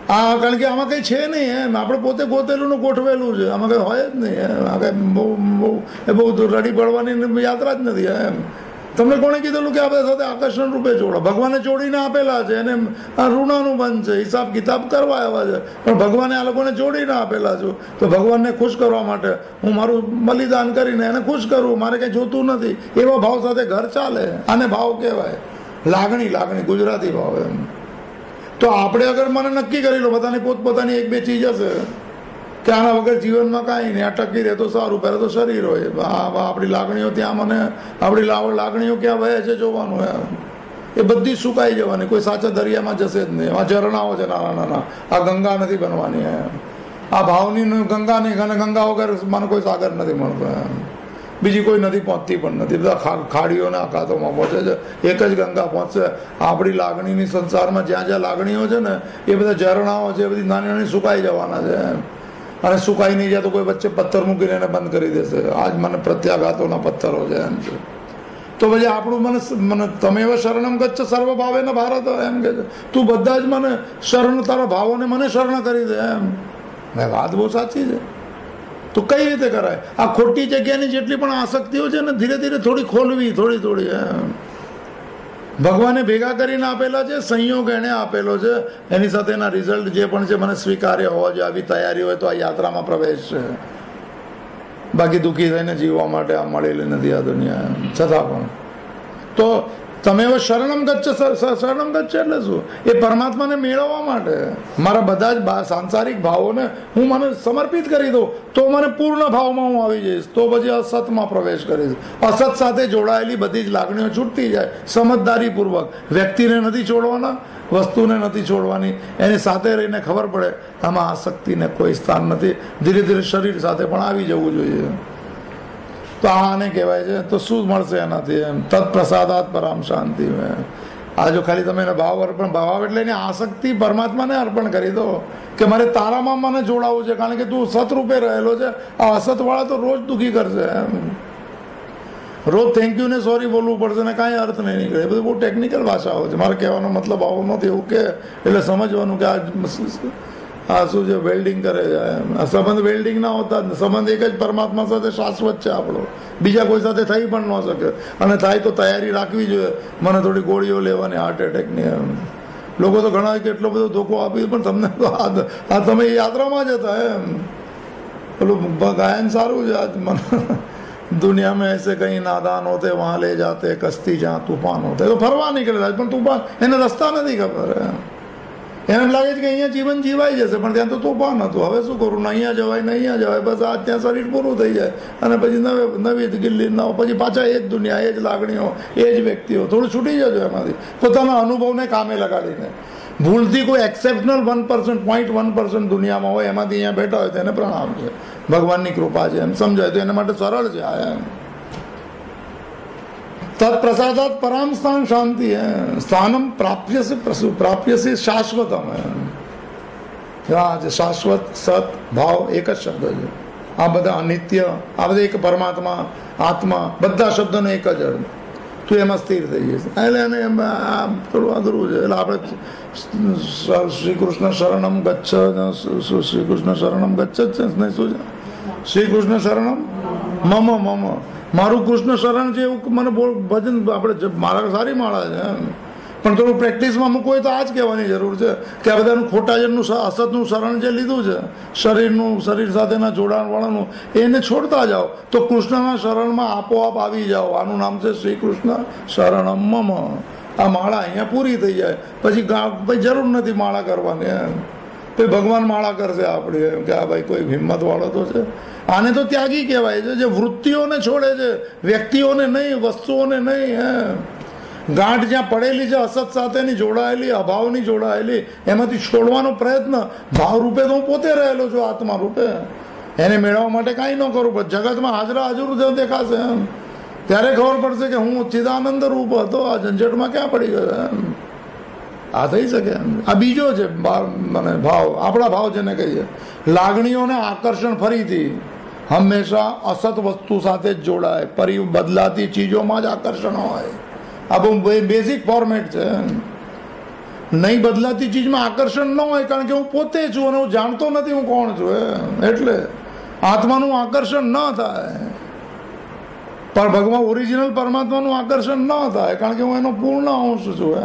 કારણ કે આમાં કંઈ છે નહીં એમ, આપણે પોતે ગોતેલું ને ગોઠવેલું છે, આમાં કંઈ હોય જ નહીં. આ કંઈ બહુ રડી પડવાની યાત્રા જ નથી એમ. તમને કોણે કીધેલું કે આ બધા સાથે આકર્ષણ રૂપે જોડો? ભગવાને જોડીને આપેલા છે, એને ઋણાનુબંધ છે, હિસાબ કિતાબ કરવા આવ્યા છે, પણ ભગવાને આ લોકોને જોડીને આપેલા છું. તો ભગવાનને ખુશ કરવા માટે હું મારું બલિદાન કરીને એને ખુશ કરું, મારે કંઈ જોતું નથી. એવા ભાવ સાથે ઘર ચાલે. આને ભાવ કહેવાય. લાગણી ગુજરાતી ભાવ એમ. તો આપણે અગર મને નક્કી કરી લો, બધાની પોતપોતાની એક બે ચીજ હશે કે આના વગર જીવનમાં કાંઈ નહીં, આ ટકી રહે તો સારું. પહેલાં તો શરીર હોય, આપણી લાગણીઓ ત્યાં, મને આપણી લાગણીઓ ક્યાં વહે છે જોવાનું. એ બધી સુકાઈ જવાની, કોઈ સાચા દરિયામાં જશે જ નહીં. આ ઝરણાઓ છે નાના નાના, આ ગંગા નથી બનવાની. આ ભાવની ગંગા નહીં, અને ગંગા વગર મને કોઈ સાગર નથી મળતો. બીજી કોઈ નદી પહોંચતી પણ નથી. બધા ખાડીઓના અખાતોમાં પહોંચે છે, એક જ ગંગા પહોંચશે. આપણી લાગણીની સંસારમાં જ્યાં જ્યાં લાગણીઓ છે ને, એ બધા ઝરણાઓ છે, બધી નાની નાની સુકાઈ જવાના છે. અને સુકાઈ નહીં જાય તો કોઈ વચ્ચે પથ્થર મૂકીને એને બંધ કરી દેશે. આજ મને પ્રત્યાઘાતોના પથ્થરો છે એમ છે. તો પછી આપણું મને તમે એવા શરણમ ગચ્છ સર્વ ભાવે ને ભારત એમ કે છે, તું બધા જ મને શરણ, તારા ભાવોને મને શરણ કરી દે એમ. વાત બહુ સાચી છે. તો કઈ રીતે કરાય? આ ખોટી જગ્યાની જેટલી પણ આસક્તિઓ છે ને, ધીરે ધીરે થોડી ખોલવી, થોડી એમ. ભગવાને ભેગા કરીને આપેલા છે, સંયોગ એને આપેલો છે, એની સાથે એના રિઝલ્ટ જે પણ છે મને સ્વીકાર્ય હોવા જોઈએ. આવી તૈયારી હોય તો આ યાત્રામાં પ્રવેશ છે. બાકી દુઃખી થઈને જીવવા માટે આ મળેલી નથી આ દુનિયા. છતાં પણ તો તમે હવે શરણમ ગચ્છ એટલે શું? એ પરમાત્માને મેળવવા માટે મારા બધા જ સાંસારિક ભાવોને હું મને સમર્પિત કરી દઉં, તો મને પૂર્ણ ભાવમાં હું આવી જઈશ. તો પછી અસતમાં પ્રવેશ કરીશ. અસત સાથે જોડાયેલી બધી જ લાગણીઓ છૂટતી જાય સમજદારીપૂર્વક. વ્યક્તિને નથી છોડવાના, વસ્તુને નથી છોડવાની. એની સાથે રહીને ખબર પડે આમાં આસક્તિને કોઈ સ્થાન નથી. ધીરે ધીરે શરીર સાથે પણ આવી જવું જોઈએ. તો આને કહેવાય છે. તો શું મળશે એનાથી? એમ તત્પ્રસાદાત પરામ શાંતિ. આ જો ખાલી તમે એને ભાવ અર્પણ, ભાવ એટલે એની આસક્તિ પરમાત્માને અર્પણ કરી દો કે મારે તારામાં મને જોડાવું છે, કારણ કે તું સતરૂપે રહેલો છે. આ અસતવાળા તો રોજ દુઃખી કરશે એમ. રોજ થેન્ક યુ ને સોરી બોલવું પડશે ને કાંઈ અર્થ નહીં નીકળે. એ બધું બહુ ટેકનિકલ ભાષાઓ છે. મારે કહેવાનો મતલબ આવો નથી એવું કે, એટલે સમજવાનું કે આ શું છે, વેલ્ડિંગ કરે છે. આ સંબંધ વેલ્ડિંગ ના હોતા જ. સંબંધ એક જ પરમાત્મા સાથે શાશ્વત છે આપણો, બીજા કોઈ સાથે થઈ પણ ન શકે. અને થાય તો તૈયારી રાખવી જોઈએ. મને થોડી ગોળીઓ લેવાની હાર્ટ એટેકની એમ. લોકો તો ઘણા કેટલો બધો ધોકો આપી, પણ તમને તો આ તમે યાત્રામાં જ હતા એમ. પેલું ગાયન સારું છે. આજ મને દુનિયા મેં એસે કઈ નાદાન હોતે વહાં લે જાતે કસ્તી જ્યાં તૂફાન હોતે. તો ફરવા નીકળેલા પણ તૂફાન, એને રસ્તા નથી ખબર એમ. એને લાગે છે કે અહીંયા જીવન જીવાઈ જશે, પણ ત્યાં તો તોફાન હતું. હવે શું કરું? અહીંયા જવાય ને અહીંયા જવાય, બસ આ ત્યાં શરીર પૂરું થઈ જાય. અને પછી નવી દિલ્હી પછી પાછા એ જ દુનિયા, એ જ લાગણીઓ, એ જ વ્યક્તિઓ. થોડું છૂટી જજો એમાંથી, પોતાના અનુભવને કામે લગાડીને. ભૂલથી કોઈ એક્સેપ્શનલ 1%, 0.1% દુનિયામાં હોય, એમાંથી અહીંયા બેઠા હોય તો એને પ્રણામ છે. ભગવાનની કૃપા છે એમ સમજાય તો એના માટે સરળ છે આ એમ. તત્પ્રસાદાત પરામ સ્થાન શાંતિ સ્થાનમ પ્રાપ્યસી શાશ્વતમ. શાશ્વત સત ભાવ એક જ શબ્દ છે. આ બધા અનિત્ય, આ બધા એક પરમાત્મા, આત્મા, બધા શબ્દનો એક જ અર્થ. તું એમાં સ્થિર થઈ જશે. એટલે એને થોડું અઘરું છે. એટલે આપણે શ્રી કૃષ્ણ શરણમ ગચ્છ, શ્રી કૃષ્ણ શરણમ ગચ્છ જ છે નહીં? શું છે? શ્રી કૃષ્ણ શરણમ મમ મમ, મારું કૃષ્ણ શરણ છે એવું મને ભજન આપણે મારા સારી માળા છે પણ થોડું પ્રેક્ટિસમાં મૂકવું હોય તો આ જ કહેવાની જરૂર છે કે આ બધાનું ખોટાજનનું અસતનું શરણ જે લીધું છે, શરીર સાથેના જોડાણવાળાનું, એને છોડતા જાઓ તો કૃષ્ણના શરણમાં આપોઆપ આવી જાઓ. આનું નામ છે શ્રી કૃષ્ણ શરણમ મમ. આ માળા અહીંયા પૂરી થઈ જાય પછી જરૂર નથી માળા કરવાની એમ. પછી ભગવાન માળા કરશે આપણી એમ કે આ ભાઈ કોઈ હિંમતવાળો તો છે. આને તો ત્યાગી કહેવાય છે, જે વૃત્તિઓને છોડે છે, વ્યક્તિઓને નહીં, વસ્તુઓને નહીં. ગાંઠ જ્યાં પડેલી છે અસત સાથેની જોડાયેલી, અભાવની જોડાયેલી, એમાંથી છોડવાનો પ્રયત્ન ભાવ રૂપે તો હું પોતે રહેલો છું, આત્મા રૂપે. એને મેળવવા માટે કાંઈ ન કરું પણ જગતમાં હાજરા હાજર દેખાશે એમ. ત્યારે ખબર પડશે કે હું ચિદાનંદ રૂપ હતો, આ ઝંઝટમાં ક્યાં પડી ગયો એમ. આ થઈ શકે એમ. આ બીજો છે મને ભાવ, આપણા ભાવ જેને કહીએ. લાગણીઓને આકર્ષણ ફરીથી હંમેશા અસત વસ્તુ સાથે જ જોડાય, બદલાતી ચીજોમાં જ આકર્ષણ હોય. આ બહુ બેઝિક ફોર્મેટ છે. નહીં બદલાતી ચીજમાં આકર્ષણ ન હોય કારણ કે હું પોતે છું અને હું જાણતો નથી હું કોણ છું એટલે આત્માનું આકર્ષણ ન થાય. પણ ભગવાન ઓરિજિનલ પરમાત્માનું આકર્ષણ ન થાય કારણ કે હું એનો પૂર્ણ અંશ છું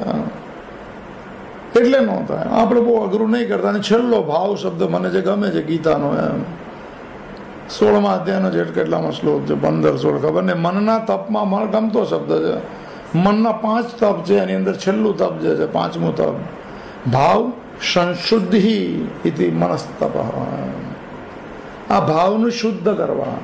એટલે ન થાય. આપણે બહુ અઘરું નહીં કરતા. અને છેલ્લો ભાવ શબ્દ મને જે ગમે છે ગીતાનો એમ 16મા અધ્યાયનો જેટ કેટલામાં શ્લોક છે 15-16 ખબર ને. મનના તપમાં મને ગમતો શબ્દ છે. મનના 5 તપ છે, એની અંદર છેલ્લું તપ જે છે 5મું તપ ભાવ સંશુદ્ધિ ઇતિ મનસ્તપ. આ ભાવનું શુદ્ધ કરવા.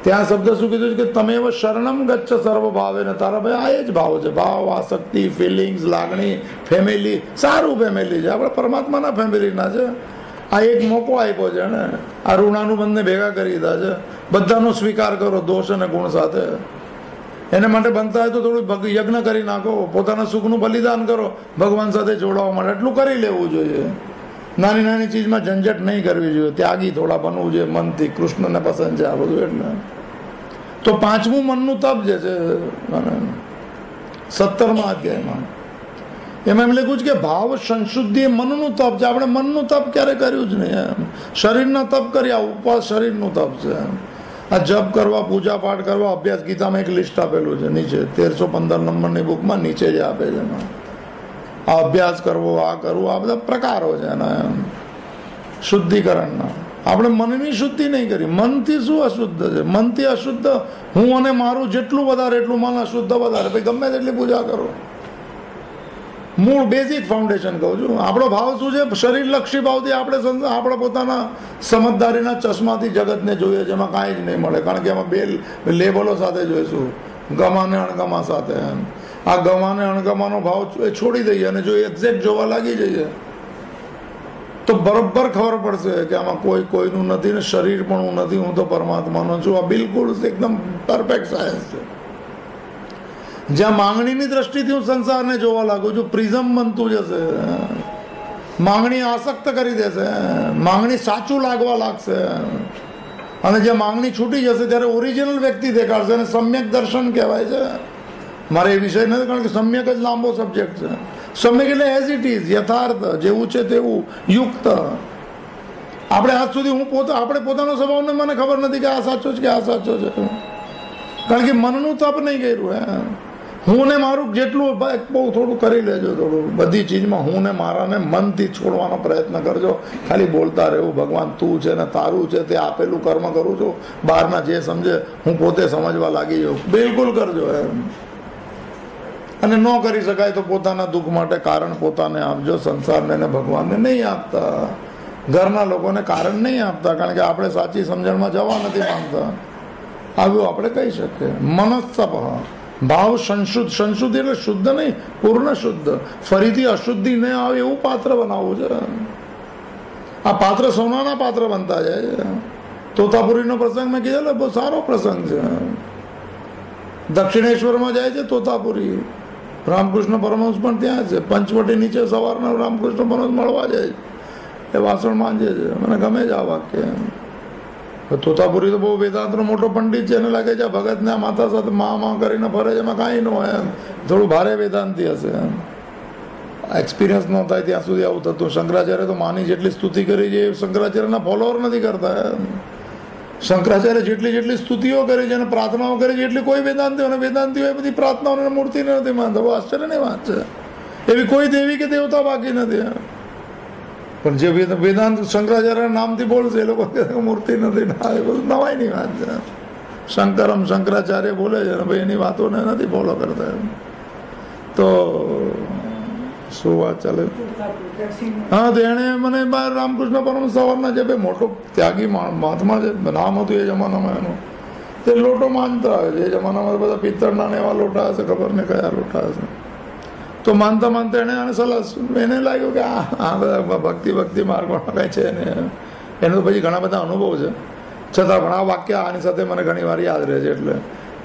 ત્યાં શબ્દ શું કીધું છે કે તમે શરણમ ગચ્છ સર્વ ભાવે ને. તારા ભાઈ આ જ ભાવ છે. ભાવ, આસક્તિ, ફિલિંગ્સ, લાગણી, ફેમિલી, સારું ફેમિલી છે, આપણે પરમાત્માના ફેમિલીના છે. આ એક મોકો આપ્યો છે ને. આ ઋણાનુબંધને ભેગા કરી દીધા છે. બધાનો સ્વીકાર કરો દોષ અને ગુણ સાથે. એને માટે બનતા હોય તો થોડું યજ્ઞ કરી નાખો, પોતાના સુખનું બલિદાન કરો ભગવાન સાથે જોડાવા માટે. એટલું કરી લેવું જોઈએ. નાની નાની ચીજમાં ઝંઝટ નહીં કરવી જોઈએ. ત્યાગી થોડા બનવું જોઈએ મનથી. કૃષ્ણને પસંદ છે આ બધું. એટલે તો 5મું મનનું તપ જે છે 17મા અધ્યાયમાં એમાં એમ લખ્યું છે કે ભાવ સંશુદ્ધિ એ મનનું તપ છે. આપણે મનનું તપ ક્યારે કર્યું જ નહીં એમ. શરીરના તપ કર્યા, ઉપવાસ શરીરનું તપ છે. આ જપ કરવા, પૂજા પાઠ કરવા, અભ્યાસ, ગીતામાં એક લિસ્ટ આપેલું છે નીચે 1315 નંબરની બુકમાં નીચે જ આપે છે એમાં. આ અભ્યાસ કરવો, આ કરવું, આ બધા પ્રકારો છે એના એમ શુદ્ધિકરણના. આપણે મનની શુદ્ધિ નહીં કરી. મનથી શું અશુદ્ધ છે? મનથી અશુદ્ધ હું અને મારું જેટલું વધારે એટલું મન અશુદ્ધ વધારે. ભાઈ ગમે તેટલી પૂજા કરો. મૂળ બેઝિક ફાઉન્ડેશન કહું છું. આપણો ભાવ શું છે? શરીરલક્ષી ભાવથી આપણે પોતાના સમજદારીના ચશ્માથી જગતને જોઈએ છે. એમાં કાંઈ જ નહીં મળે કારણ કે એમાં 2 લેબલો સાથે જોઈશું, ગમાને અણગમા સાથે. એમ આ ગમાને અણગમાનો ભાવ છોડી દઈએ અને જો એક્ઝેક્ટ જોવા લાગી જઈએ તો બરોબર ખબર પડશે કે આમાં કોઈનું નથી ને શરીર પણ હું નથી, હું તો પરમાત્માનો છું. આ બિલકુલ એકદમ પરફેક્ટ સાયન્સ છે. જ્યાં માંગણીની દ્રષ્ટિથી હું સંસારને જોવા લાગુ છું, પ્રિઝમ બનતું જશે. માંગણી આસક્ત કરી દેશે, માંગણી સાચું લાગવા લાગશે. અને જ્યાં માંગણી છૂટી જશે ત્યારે ઓરિજિનલ વ્યક્તિ દેખાડશે. અને સમ્યક દર્શન કહેવાય છે. મારે એ વિષય નથી કારણ કે સમ્યક જ લાંબો સબ્જેક્ટ છે. સમ્યક એટલે એઝ ઇટ ઇઝ, યથાર્થ, જેવું છે તેવું, યુક્ત. આપણે આજ સુધી આપણે પોતાનો સ્વભાવને મને ખબર નથી કે આ સાચો છે કે આ સાચો છે કારણ કે મનનું તપ નહીં કર્યું. હું ને મારું જેટલું બહુ થોડું કરી લેજો. થોડું બધી ચીજમાં હું ને મારાને મનથી છોડવાનો પ્રયત્ન કરજો. ખાલી બોલતા રહેવું ભગવાન તું છે ને તારું છે, તે આપેલું કર્મ કરું છું. બહારના જે સમજે હું પોતે સમજવા લાગી જાઉં. બિલકુલ કરજો એમ. અને ન કરી શકાય તો પોતાના દુઃખ માટે કારણ પોતાને આપજો. સંસારને ને ભગવાનને નહીં આપતા. ઘરના લોકોને કારણ નહીં આપતા કારણ કે આપણે સાચી સમજણમાં જવા નથી માંગતા. આવ્યું આપણે કહી શકીએ. મનસ્તપ ભાવ સંશુદ્ધિ એટલે શુદ્ધ નહીં, પૂર્ણ શુદ્ધ. ફરીથી અશુદ્ધિ નહીં આવે એવું પાત્ર બનાવવું છે. આ પાત્ર સોનાના પાત્ર બનતા જાય છે. તોતાપુરીનો પ્રસંગ મેં કીધેલો બહુ સારો પ્રસંગ છે. દક્ષિણેશ્વરમાં જાય છે તોતાપુરી. રામકૃષ્ણ પરમહંસ પણ ત્યાં છે. પંચવટી નીચે સવારના રામકૃષ્ણ પરમહંસ મળવા જાય છે. એ વાસણ માંજે છે. મને ગમે છે આ વાક્ય. તોતાપુરી તો બહુ વેદાંતનો મોટો પંડિત છે, એને લાગે છે ભગતને આ માતા સાથે માં કરીને ફરે છે, એમાં કાંઈ ન હોય એમ, થોડું ભારે વેદાંતિ હશે એમ. એક્સપિરિયન્સ ન થાય ત્યાં સુધી આવું થતું. શંકરાચાર્ય તો માની જેટલી સ્તુતિ કરી છે એ શંકરાચાર્યના ફોલોઅર નથી કરતા એમ. શંકરાચાર્ય જેટલી સ્તુતિઓ કરી છે અને પ્રાર્થનાઓ કરી છે એટલી કોઈ વેદાંતિઓ એ બધી પ્રાર્થનાઓને મૂર્તિને નથી માનતા. બહુ આશ્ચર્યની વાત છે. એવી કોઈ દેવી કે દેવતા બાકી નથી એમ. પણ જે વેદાંત શંકરાચાર્ય નામથી બોલશે એ લોકો મૂર્તિ નથી, એ બધું નવાઈની વાત છે. શંકરાચાર્ય બોલે છે ને ભાઈ એની વાતોને નથી ફોલો કરતા એમ. તો શું વાત ચાલે? હા, તો એને મને રામકૃષ્ણ પરમહંસ સવારના જે ભાઈ મોટો ત્યાગી મહાત્મા છે, નામ હતું એ જમાનામાં એનું, તે લોટો માનતા હોય છે. એ જમાનામાં બધા પિત્તળના ને એવા લોટા હશે, ખબર ને કયા લોટા હશે. તો માનતા એને સલાહ, એને લાગ્યું કે આ બધા ભક્તિ માર્ગોમાં કાંઈ છે ને. એને તો પછી ઘણા બધા અનુભવ છે, છતાં પણ આ વાક્ય આની સાથે મને ઘણી વાર યાદ રહે છે. એટલે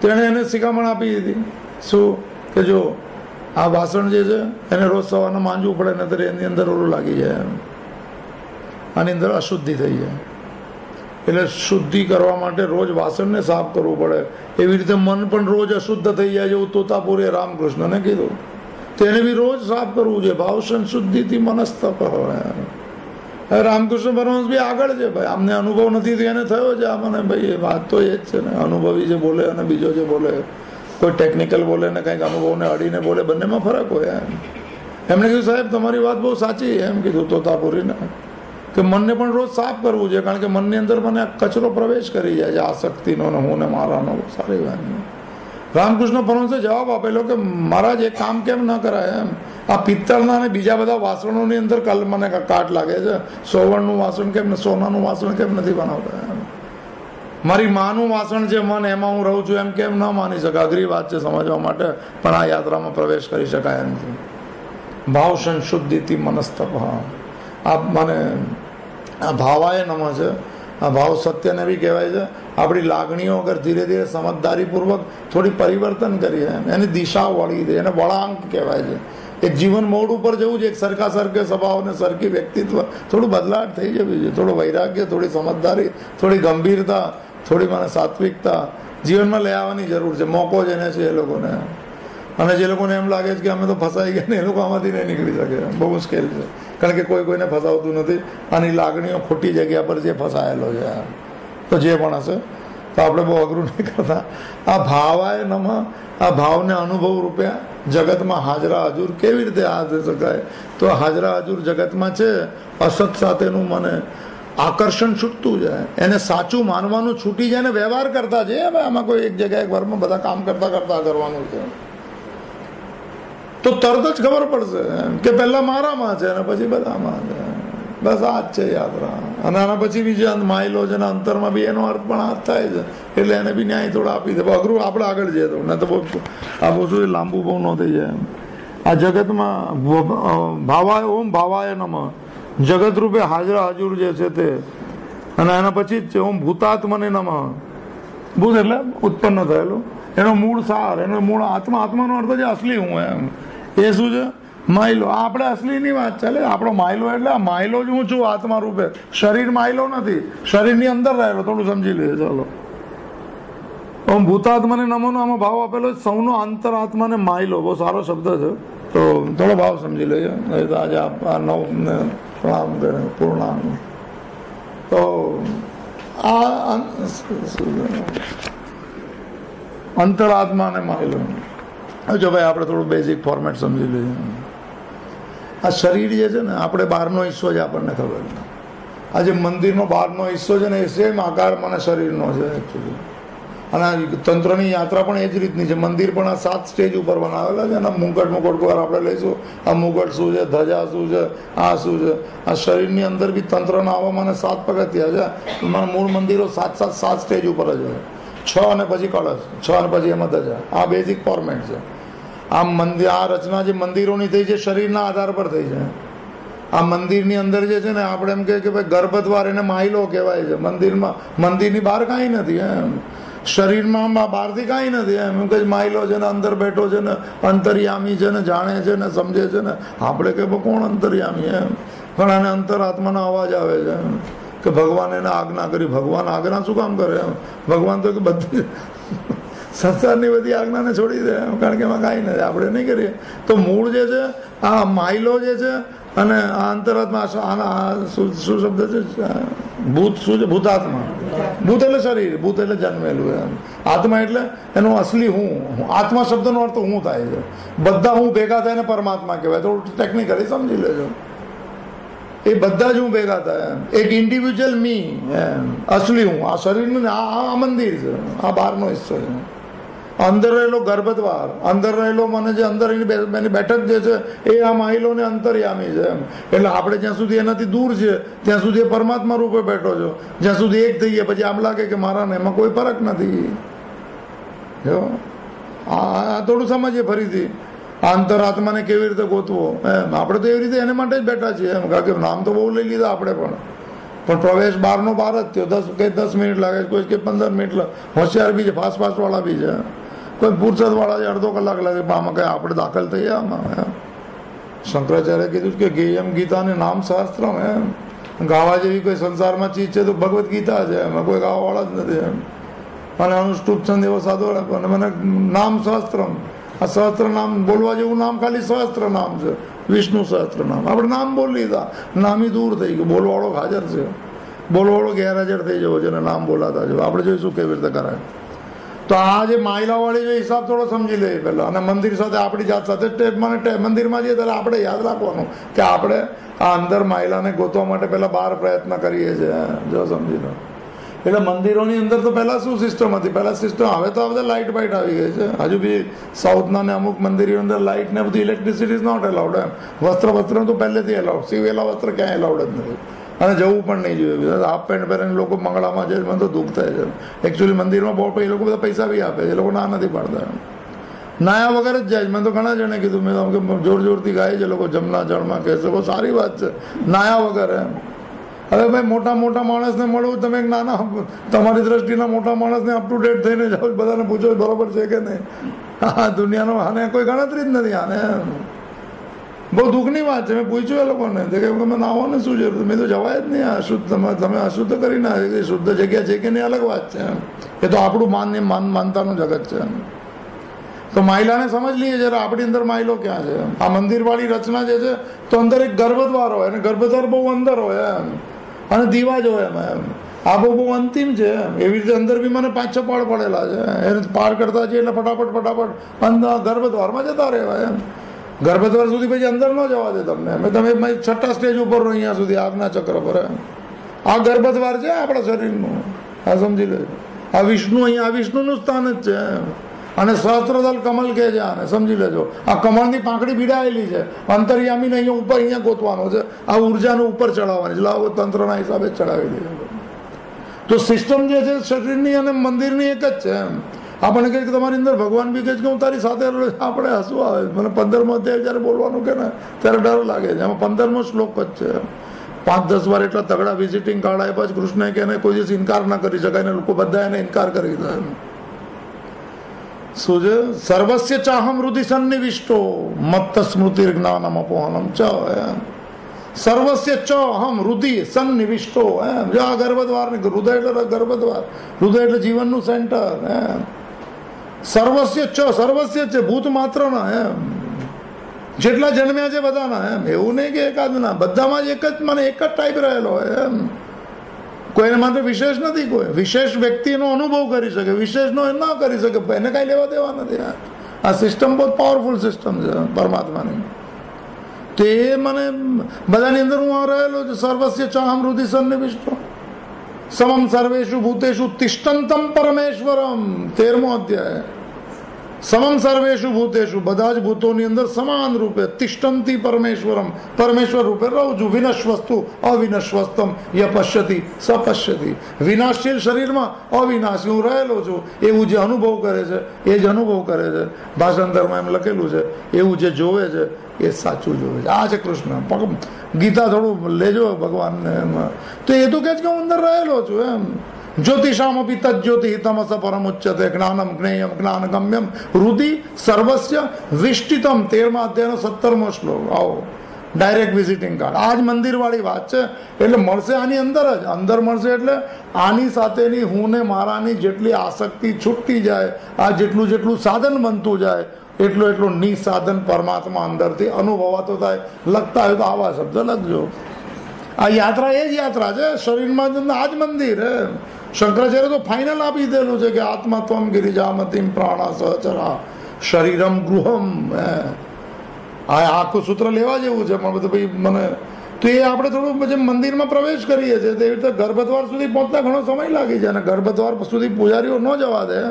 તો એને શિખામણ આપી દીધી શું કે જો આ વાસણ જે છે એને રોજ સવારને માંજવું પડે, નહીતર એની અંદર ઓલું લાગી જાય, આની અંદર અશુદ્ધિ થઈ જાય. એટલે શુદ્ધિ કરવા માટે રોજ વાસણને સાફ કરવું પડે. એવી રીતે મન પણ રોજ અશુદ્ધ થઈ જાય, જેવું તોતાપુરીએ રામકૃષ્ણને કીધું. તો એને બી રોજ સાફ કરવું જોઈએ. ભાવ સંશુદ્ધિથી મનસ્તપ હોય. રામકૃષ્ણ પરમહંસ બી આગળ છે ભાઈ. આમને અનુભવ નથી તો એને થયો છે. આ મને ભાઈ વાત તો એ જ છે ને, અનુભવી જે બોલે અને બીજો જે બોલે, કોઈ ટેકનિકલ બોલે ને કંઈક અનુભવને અડીને બોલે, બંનેમાં ફરક હોય એમ. એમણે કીધું સાહેબ તમારી વાત બહુ સાચી એમ કીધું તોતાપુરીને, કે મનને પણ રોજ સાફ કરવું જોઈએ, કારણ કે મનની અંદર મને કચરો પ્રવેશ કરી જાય છે આસક્તિનો ને હું ને મારાનો. સારી વાત. રામકૃષ્ણ પરમહંસે જવાબ આપેલો કે મહારાજ એ કામ કેમ ન કરાય એમ. આ પિત્તળના અને બીજા બધા વાસણોની અંદર મને કાટ લાગે છે. સોવણનું વાસણ કેમ ને સોનાનું વાસણ કેમ નથી બનાવતા એમ. મારી માનું વાસણ છે મન, એમાં હું રહું છું એમ કેમ ન માની શકાય. અઘરી વાત છે સમજવા માટે, પણ આ યાત્રામાં પ્રવેશ કરી શકાય એમ છે. ભાવ સંશુદ્ધિથી મનસ્તપ. આ મને આ ભાવાય નમ છે. આ ભાવ સત્યને બી કહેવાય છે. આપણી લાગણીઓ અગર ધીરે ધીરે સમજદારીપૂર્વક થોડી પરિવર્તન કરીએ, એની દિશા વળી દે, એને વળાંક કહેવાય છે. એક જીવન મોડ ઉપર જવું છે, એક સરખે સ્વભાવ અને સરખી વ્યક્તિત્વ, થોડું બદલાટ થઈ જવું છે. થોડું વૈરાગ્ય, થોડી સમજદારી, થોડી ગંભીરતા, થોડી મને સાત્વિકતા જીવનમાં લઈ આવવાની જરૂર છે. મોકો જેને છે એ લોકોને. અને જે લોકોને એમ લાગે છે કે અમે તો ફસાઈ ગયા ને, એ લોકો આમાંથી નહીં નીકળી શકે, બહુ મુશ્કેલ છે. કારણ કે કોઈને ફસાવતું નથી. આની લાગણીઓ ખોટી જગ્યા પર જે ફસાયેલો છે. તો જે પણ હશે તો આપણે બહુ અઘરું નહીં કરતા. આ ભાવાય નમ, આ ભાવને અનુભવ રૂપે જગતમાં હાજરા હજુર કેવી રીતે હાજર શકાય? તો હાજરા હજુર જગતમાં છે. અસત સાથેનું મને આકર્ષણ છૂટતું જાય, એને સાચું માનવાનું છૂટી જાય ને વ્યવહાર કરતા છે. હવે આમાં કોઈ એક જગ્યાએ ઘરમાં બધા કામ કરતા કરવાનું છે તો તરત જ ખબર પડશે કે પહેલા મારામાં છે અને પછી બધામાં છે. બસ આ જ છે યાત્રા. અને આના પછી બી જે માયલો છે ને અંતરમાં બી એનો અર્થ પણ આ થાય છે. એટલે એને બી ન્યાય થોડા આપી દે. અઘરું આપણે આગળ જઈએ તો ને તો આ બહુ શું લાંબુ બહુ ન થઈ જાય. આ જગતમાં ભાવાય ઓમ ભાવાય નમ, જગત રૂપે હાજરા હજુર જે છે તે. અને એના પછી જ છે ઓમ ભૂતાત્મને નમ. ભૂત એટલે ઉત્પન્ન થયેલું, એનો મૂળ સાર, એનો મૂળ આત્મા. આત્માનો અર્થ છે અસલી હું એમ. એ શું છે? માયલો. આ આપણે અસલીની વાત ચાલે. આપણો માયલો એટલે આ માયલો જ હું છું આત્મા રૂપે. શરીર માયલો નથી, શરીરની અંદર રહેલો. થોડું સમજી લઈએ ચાલો. ઓમ ભૂતાત્માને નમોનો આમાં ભાવ આપેલો સૌનો અંતરાત્માને માયલો. બહુ સારો શબ્દ છે. તો થોડો ભાવ સમજી લઈએ. આજે આ નવ પ્રણામ પૂર્ણાંગ. તો આ અંતરાત્માને માયલો. જો ભાઈ આપણે થોડું બેઝિક ફોર્મેટ સમજી લઈએ. આ શરીર જે છે ને, આપણે બહારનો હિસ્સો છે, આપણને ખબર. આ જે મંદિરનો બહારનો હિસ્સો છે ને, એ સેમ આકાર મને શરીરનો છે એકચ્યુઅલી. અને તંત્રની યાત્રા પણ એ જ રીતની છે. મંદિર પણ આ 7 સ્ટેજ ઉપર બનાવેલા છે. અને મુકટ વાર આપણે લઈશું. આ મુકટ શું છે, ધજા શું છે, આ શું છે. આ શરીરની અંદર બી તંત્રના આવા મને 7 પગથિયા છે. મૂળ મંદિરો 7 સ્ટેજ ઉપર જ હોય. 6 અને પછી કળશ, 6 અને પછી એમાં ધજા. આ બેઝિક ફોર્મેટ છે. આ મંદિર, આ રચના જે મંદિરોની થઈ છે શરીરના આધાર પર થઈ છે. આ મંદિરની અંદર જે છે ને, આપણે એમ કે ભાઈ ગર્ભદ્વાર, એને માયલો કહેવાય છે. મંદિરની બહાર કાંઈ નથી એમ. શરીરમાં બહારથી કાંઈ નથી એમ કે માયલો છે ને, અંદર બેઠો છે ને, અંતર્યામી છે ને, જાણે છે ને, સમજે છે ને. આપણે કે કોણ અંતર્યામી એમ? પણ આને અંતરાત્માનો અવાજ આવે છે. કે ભગવાન એને આજ્ઞા કરી. ભગવાન આજ્ઞા શું કામ કરે? ભગવાન તો કે બધી સંસારની બધી આજ્ઞાને છોડી દે, કારણ કે એમાં કાંઈ નથી, આપણે નહીં કરીએ. તો મૂળ જે છે આ માઇલો જે છે અને આ અંતરાત્મા, શું શબ્દ છે? ભૂત. શું છે? ભૂતાત્મા. ભૂત એટલે શરીર, ભૂત એટલે જન્મેલું. આત્મા એટલે એનો અસલી હું. આત્મા શબ્દનો અર્થ હું થાય છે. બધા હું ભેગા થાય ને પરમાત્મા કહેવાય. થોડું ટેકનિકલી સમજી લેજો. એ બધા જ હું ભેગા થાય, એક ઇન્ડિવિજ્યુઅલ મી, અસલી હું. આ શરીરનું આ મંદિર છે, આ બહારનો હિસ્સો છે. અંદર રહેલો ગર્ભદ્વાર, અંદર રહેલો મને જે અંદર એની બેઠક જે છે એ આ માહિલોને અંતર્યામી છે. એટલે આપણે જ્યાં સુધી એનાથી દૂર છે ત્યાં સુધી પરમાત્મા રૂપે બેઠો છો. જ્યાં સુધી એક થઈએ પછી આમ લાગે કે મારા ને એમાં કોઈ ફરક નથી. જો આ થોડું સમજીએ ફરીથી. અંતરાત્માને કેવી રીતે ગોતવો એમ. આપણે તો એવી રીતે એને માટે જ બેઠા છીએ એમ, કારણ કે નામ તો બહુ લઈ લીધા આપણે, પણ પ્રવેશ બહારનો બહાર જ થયો. 10 મિનિટ લાગે, કોઈ કે 15 મિનિટ. હોશિયાર બી છે, ફાસ્ટ વાળા બી છે, કોઈ પુરસદ વાળા છે, અડધો કલાક લાગે. પણ આમાં કઈ આપણે દાખલ થઈએ આમાં એમ. શંકરાચાર્ય કીધું કે ગેયમ ગીતા ને નામ શાસ્ત્રમ એમ. ગાવા જેવી કોઈ સંસારમાં ચીજ છે તો ભગવદ્ ગીતા છે, એમાં કોઈ ગાવા વાળા જ નથી એમ. અને અનુષ્ટુપ છંદ એવો સાધો અને મને નામ શાસ્ત્રમ. આ સહસ્ત્ર નામ બોલવા જેવું નામ ખાલી સહસ્ત્ર નામ છે, વિષ્ણુ સહસ્ત્ર નામ. આપણે નામ બોલી લીધા, નામી દૂર થઈ ગયું. બોલવાળો હાજર છે, બોલવાળો ગેરહાજર થઈ જવો છે અને નામ બોલાતા છે. આપણે જોઈશું કેવી રીતે કરાય. તો આ જે માયલાવાળી જે હિસાબ થોડો સમજી લઈએ પહેલા. અને મંદિર સાથે આપણી જાત સાથે મંદિરમાં જઈએ ત્યારે આપણે યાદ રાખવાનું કે આપણે આ અંદર માયલાને ગોતવા માટે પહેલા 12 પ્રયત્ન કરીએ છીએ. જો સમજી લો. એટલે મંદિરોની અંદર તો પહેલા શું સિસ્ટમ હતી? પહેલા સિસ્ટમ, હવે તો બધા લાઇટ બાઇટ આવી ગઈ છે. હજુ બી સાઉથના ને અમુક મંદિરો અંદર લાઇટ ને બધું ઇલેક્ટ્રિસિટી ઇઝ નોટ એલાઉડ એમ. વસ્ત્ર તો પહેલેથી એલાઉડ. સીવેલા વસ્ત્ર ક્યાંય એલાઉડ જ નથી અને જવું પણ નહીં જોઈએ. હાફ પેન્ટ પહેરીને લોકો મંગળામાં જાય, મને તો દુઃખ થાય છે. એકચ્યુઅલી મંદિરમાં બહુ એ લોકો બધા પૈસા બી આપે છે, એ લોકો ના નથી પાડતા એમ. નાયા વગર જ જાય. મેં તો ઘણા જણે કીધું, મેં જોર જોરથી ગાય છે લોકો જમના જળમાં કહે છે, બહુ સારી વાત છે, નાયા વગર એમ. હવે ભાઈ મોટા માણસને મળવું, તમે એક નાના તમારી દ્રષ્ટિના મોટા માણસને અપ ટુ ડેટ થઈને જાઓ, બધાને પૂછો બરોબર છે કે નહીં. હા, દુનિયાનો આને કોઈ ગણતરી જ નથી આને. બહુ દુઃખની વાત છે. મેં પૂછ્યું એ લોકોને કે તમે નાહવાનું શું જરૂર? મેં તો જવાય જ નહીં. અશુદ્ધ તમે અશુદ્ધ કરી ના, શુદ્ધ જગ્યા છે કે નહીં અલગ વાત છે. એ તો આપણું માનતાનું જગત છે. તો માયલાને સમજ લઈએ જરા, આપણી અંદર માયલો ક્યાં છે. આ મંદિરવાળી રચના જે છે તો અંદર એક ગર્ભદ્વાર હોય, અને ગર્ભદ્વાર બહુ અંદર હોય એમ, અને દીવા જ હોય એમ. આ બહુ અંતિમ છે એમ. એવી રીતે અંદર બી મને 5-6 પાળ પડેલા છે. એને પાર કરતા જઈએ એટલે ફટાફટ અંદર ગર્ભદ્વારમાં જતા રહેવાય એમ. ગર્ભદ્વાર સુધી પછી અંદર ન જવા દે તમને. તમે 6ઠ્ઠા સ્ટેજ ઉપર અહીંયા સુધી આજ્ઞા ચક્ર પર એમ. આ ગર્ભદ્વાર છે આપણા શરીરનું. આ સમજી લેજો. આ વિષ્ણુ અહીંયા, આ વિષ્ણુનું સ્થાન જ છે એમ. અને સહસ્ત્રદલ કમલ કહે છે આને, સમજી લેજો. આ કમળની પાંખડી ભીડાયેલી છે. અંતર્યામીને અહીંયા ઉપર અહીંયા ગોતવાનો છે. આ ઉર્જાને ઉપર ચડાવવાની છે. લાવો તંત્રના હિસાબે જ ચડાવી દે. તો સિસ્ટમ જે છે શરીરની અને મંદિરની એક જ છે એમ. આપણને કહે કે તમારી અંદર ભગવાન બી કહે કે હું તારી સાથે, આપણે હસવું આવે. મને 15મો અધ્યાય જ્યારે બોલવાનું કે ને ત્યારે ડર લાગે છે. એમાં 15મો શ્લોક જ છે. 5-10 વાર એટલા તગડા વિઝિટિંગ કાર્ડ આપ્યા છે કૃષ્ણએ કે એને કોઈ દિવસ ઇનકાર ના કરી શકાય. ને લોકો બધા એને ઇનકાર કરી દીધા એમ. શું છે? સર્વસ્ય ચાહમ હૃદય સન્નિવિષ્ટો મત્ત સ્મૃતિ જ્ઞાનમ અપોહનમ ચ એમ. સર્વસ્ય ચ અહમ હૃદય સન્નિવિષ્ટો એમ. જો આ ગર્ભદ્વાર ને, હૃદય એટલે ગર્ભદ્વાર, હૃદય એટલે જીવનનું સેન્ટર એમ. સર્વસ્ય છે, ભૂત માત્ર ના એમ. જેટલા જન્મ્યા છે બધાના એમ. એવું નહીં કે એકાદ ના, બધામાં જ એક જ ટાઈપ રહેલો એમ. કોઈને માટે વિશેષ નથી. કોઈ વિશેષ વ્યક્તિનો અનુભવ કરી શકે, વિશેષનો એ ના કરી શકે. એને કાંઈ લેવા દેવા નથી. આ સિસ્ટમ બહુ પાવરફુલ સિસ્ટમ છે પરમાત્માની. તો એ મને બધાની અંદર હું રહેલો છું. સર્વસ્ય ચાહમ હૃદય સન્નિવિષ્ટો સમમ સર્વેષુ ભૂતેષુ તિષ્ઠંતમ પરમેશ્વરમ. 13મો અધ્યાય. સમમ સર્વેષુ ભૂતેષુ, બધા જ ભૂતોની અંદર સમાન રૂપે તિષ્ઠંતી પરમેશ્વરમ, પરમેશ્વર રૂપે રહું છું. વિનશ્વસ્તુ અવિનશ્વસ્તમ ય પશ્યતિ સ પશ્યતિ. વિનાશશીલ શરીરમાં અવિનાશી હું રહેલો છું. એવું જે અનુભવ કરે છે એ જ અનુભવ કરે છે. ભાષાંતરમાં એમ લખેલું છે, એવું જે જોવે છે એ સાચું જોવે છે. આ છે કૃષ્ણ. ગીતા થોડું લેજો ભગવાનને એમાં. તો એ તો કહે છે કે હું અંદર રહેલો છું એમ. જ્યોતિષામપી તજ્યોતિ તમસ પરમુચ્યતે જ્ઞાનમ જ્ઞેયમ જ્ઞાનગમ્યમ હૃદિ સર્વસ્ય વિષ્ટિતમ. 13મા અધ્યાયનો 17મો શ્લોક. આવો ડાયરેક્ટ વિઝિટિંગ કાર્ડ. આ જ મંદિરવાળી વાત છે. એટલે મળશે આની અંદર જ, અંદર મળશે એટલે આની સાથેની હું ને મારાની જેટલી આસક્તિ છૂટતી જાય, આ જેટલું જેટલું સાધન બનતું જાય એટલું નિસાધન પરમાત્મા અંદરથી અનુભવાતો થાય. લખતા હોય તો આવા શબ્દ લખજો. આ યાત્રા એ જ યાત્રા છે. શરીરમાં આ જ મંદિર હે. શંકરાચાર્ય તો ફાઇનલ આપી દેલું છે કે આત્માત્વમ ગિરિજામતીમ પ્રાણા સહચરા શરીરમ ગૃહમ. આ આખું સૂત્ર લેવા જેવું છે. પણ બધું ભાઈ મને તો એ આપણે થોડું પછી મંદિરમાં પ્રવેશ કરીએ છીએ તેવી રીતે ગર્ભદ્વાર સુધી પહોંચતા ઘણો સમય લાગી જાય. અને ગર્ભદ્વાર સુધી પૂજારીઓ ન જવા દે.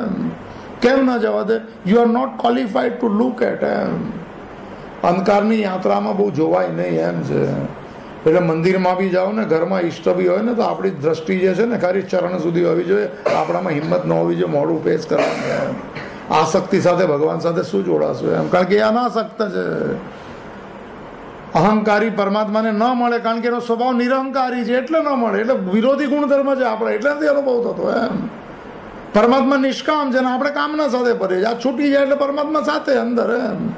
કેમ ના જવા દે? You are not qualified to look at. અંધકારની યાત્રામાં બહુ જોવાય નહીં એમ છે. એટલે મંદિરમાં બી જાઓ ને, ઘરમાં ઈષ્ટ બી હોય ને, તો આપણી દ્રષ્ટિ જે છે ને ખાલી ચરણ સુધી હોવી જોઈએ. આપણામાં હિંમત ન હોવી જોઈએ મોડું પેશ કરવાનું. આસક્તિ સાથે ભગવાન સાથે શું જોડાશું એમ? કારણ કે એ અનાસક્ત છે. અહંકારી પરમાત્માને ન મળે કારણ કે એનો સ્વભાવ નિરહંકારી છે એટલે ન મળે. એટલે વિરોધી ગુણધર્મ છે આપણે, એટલે નથી અનુભવ થતો એમ. પરમાત્મા નિષ્કામ છે ને આપણે કામના સાથે ભરીએ. આ છૂટી જાય એટલે પરમાત્મા સાથે અંદર એમ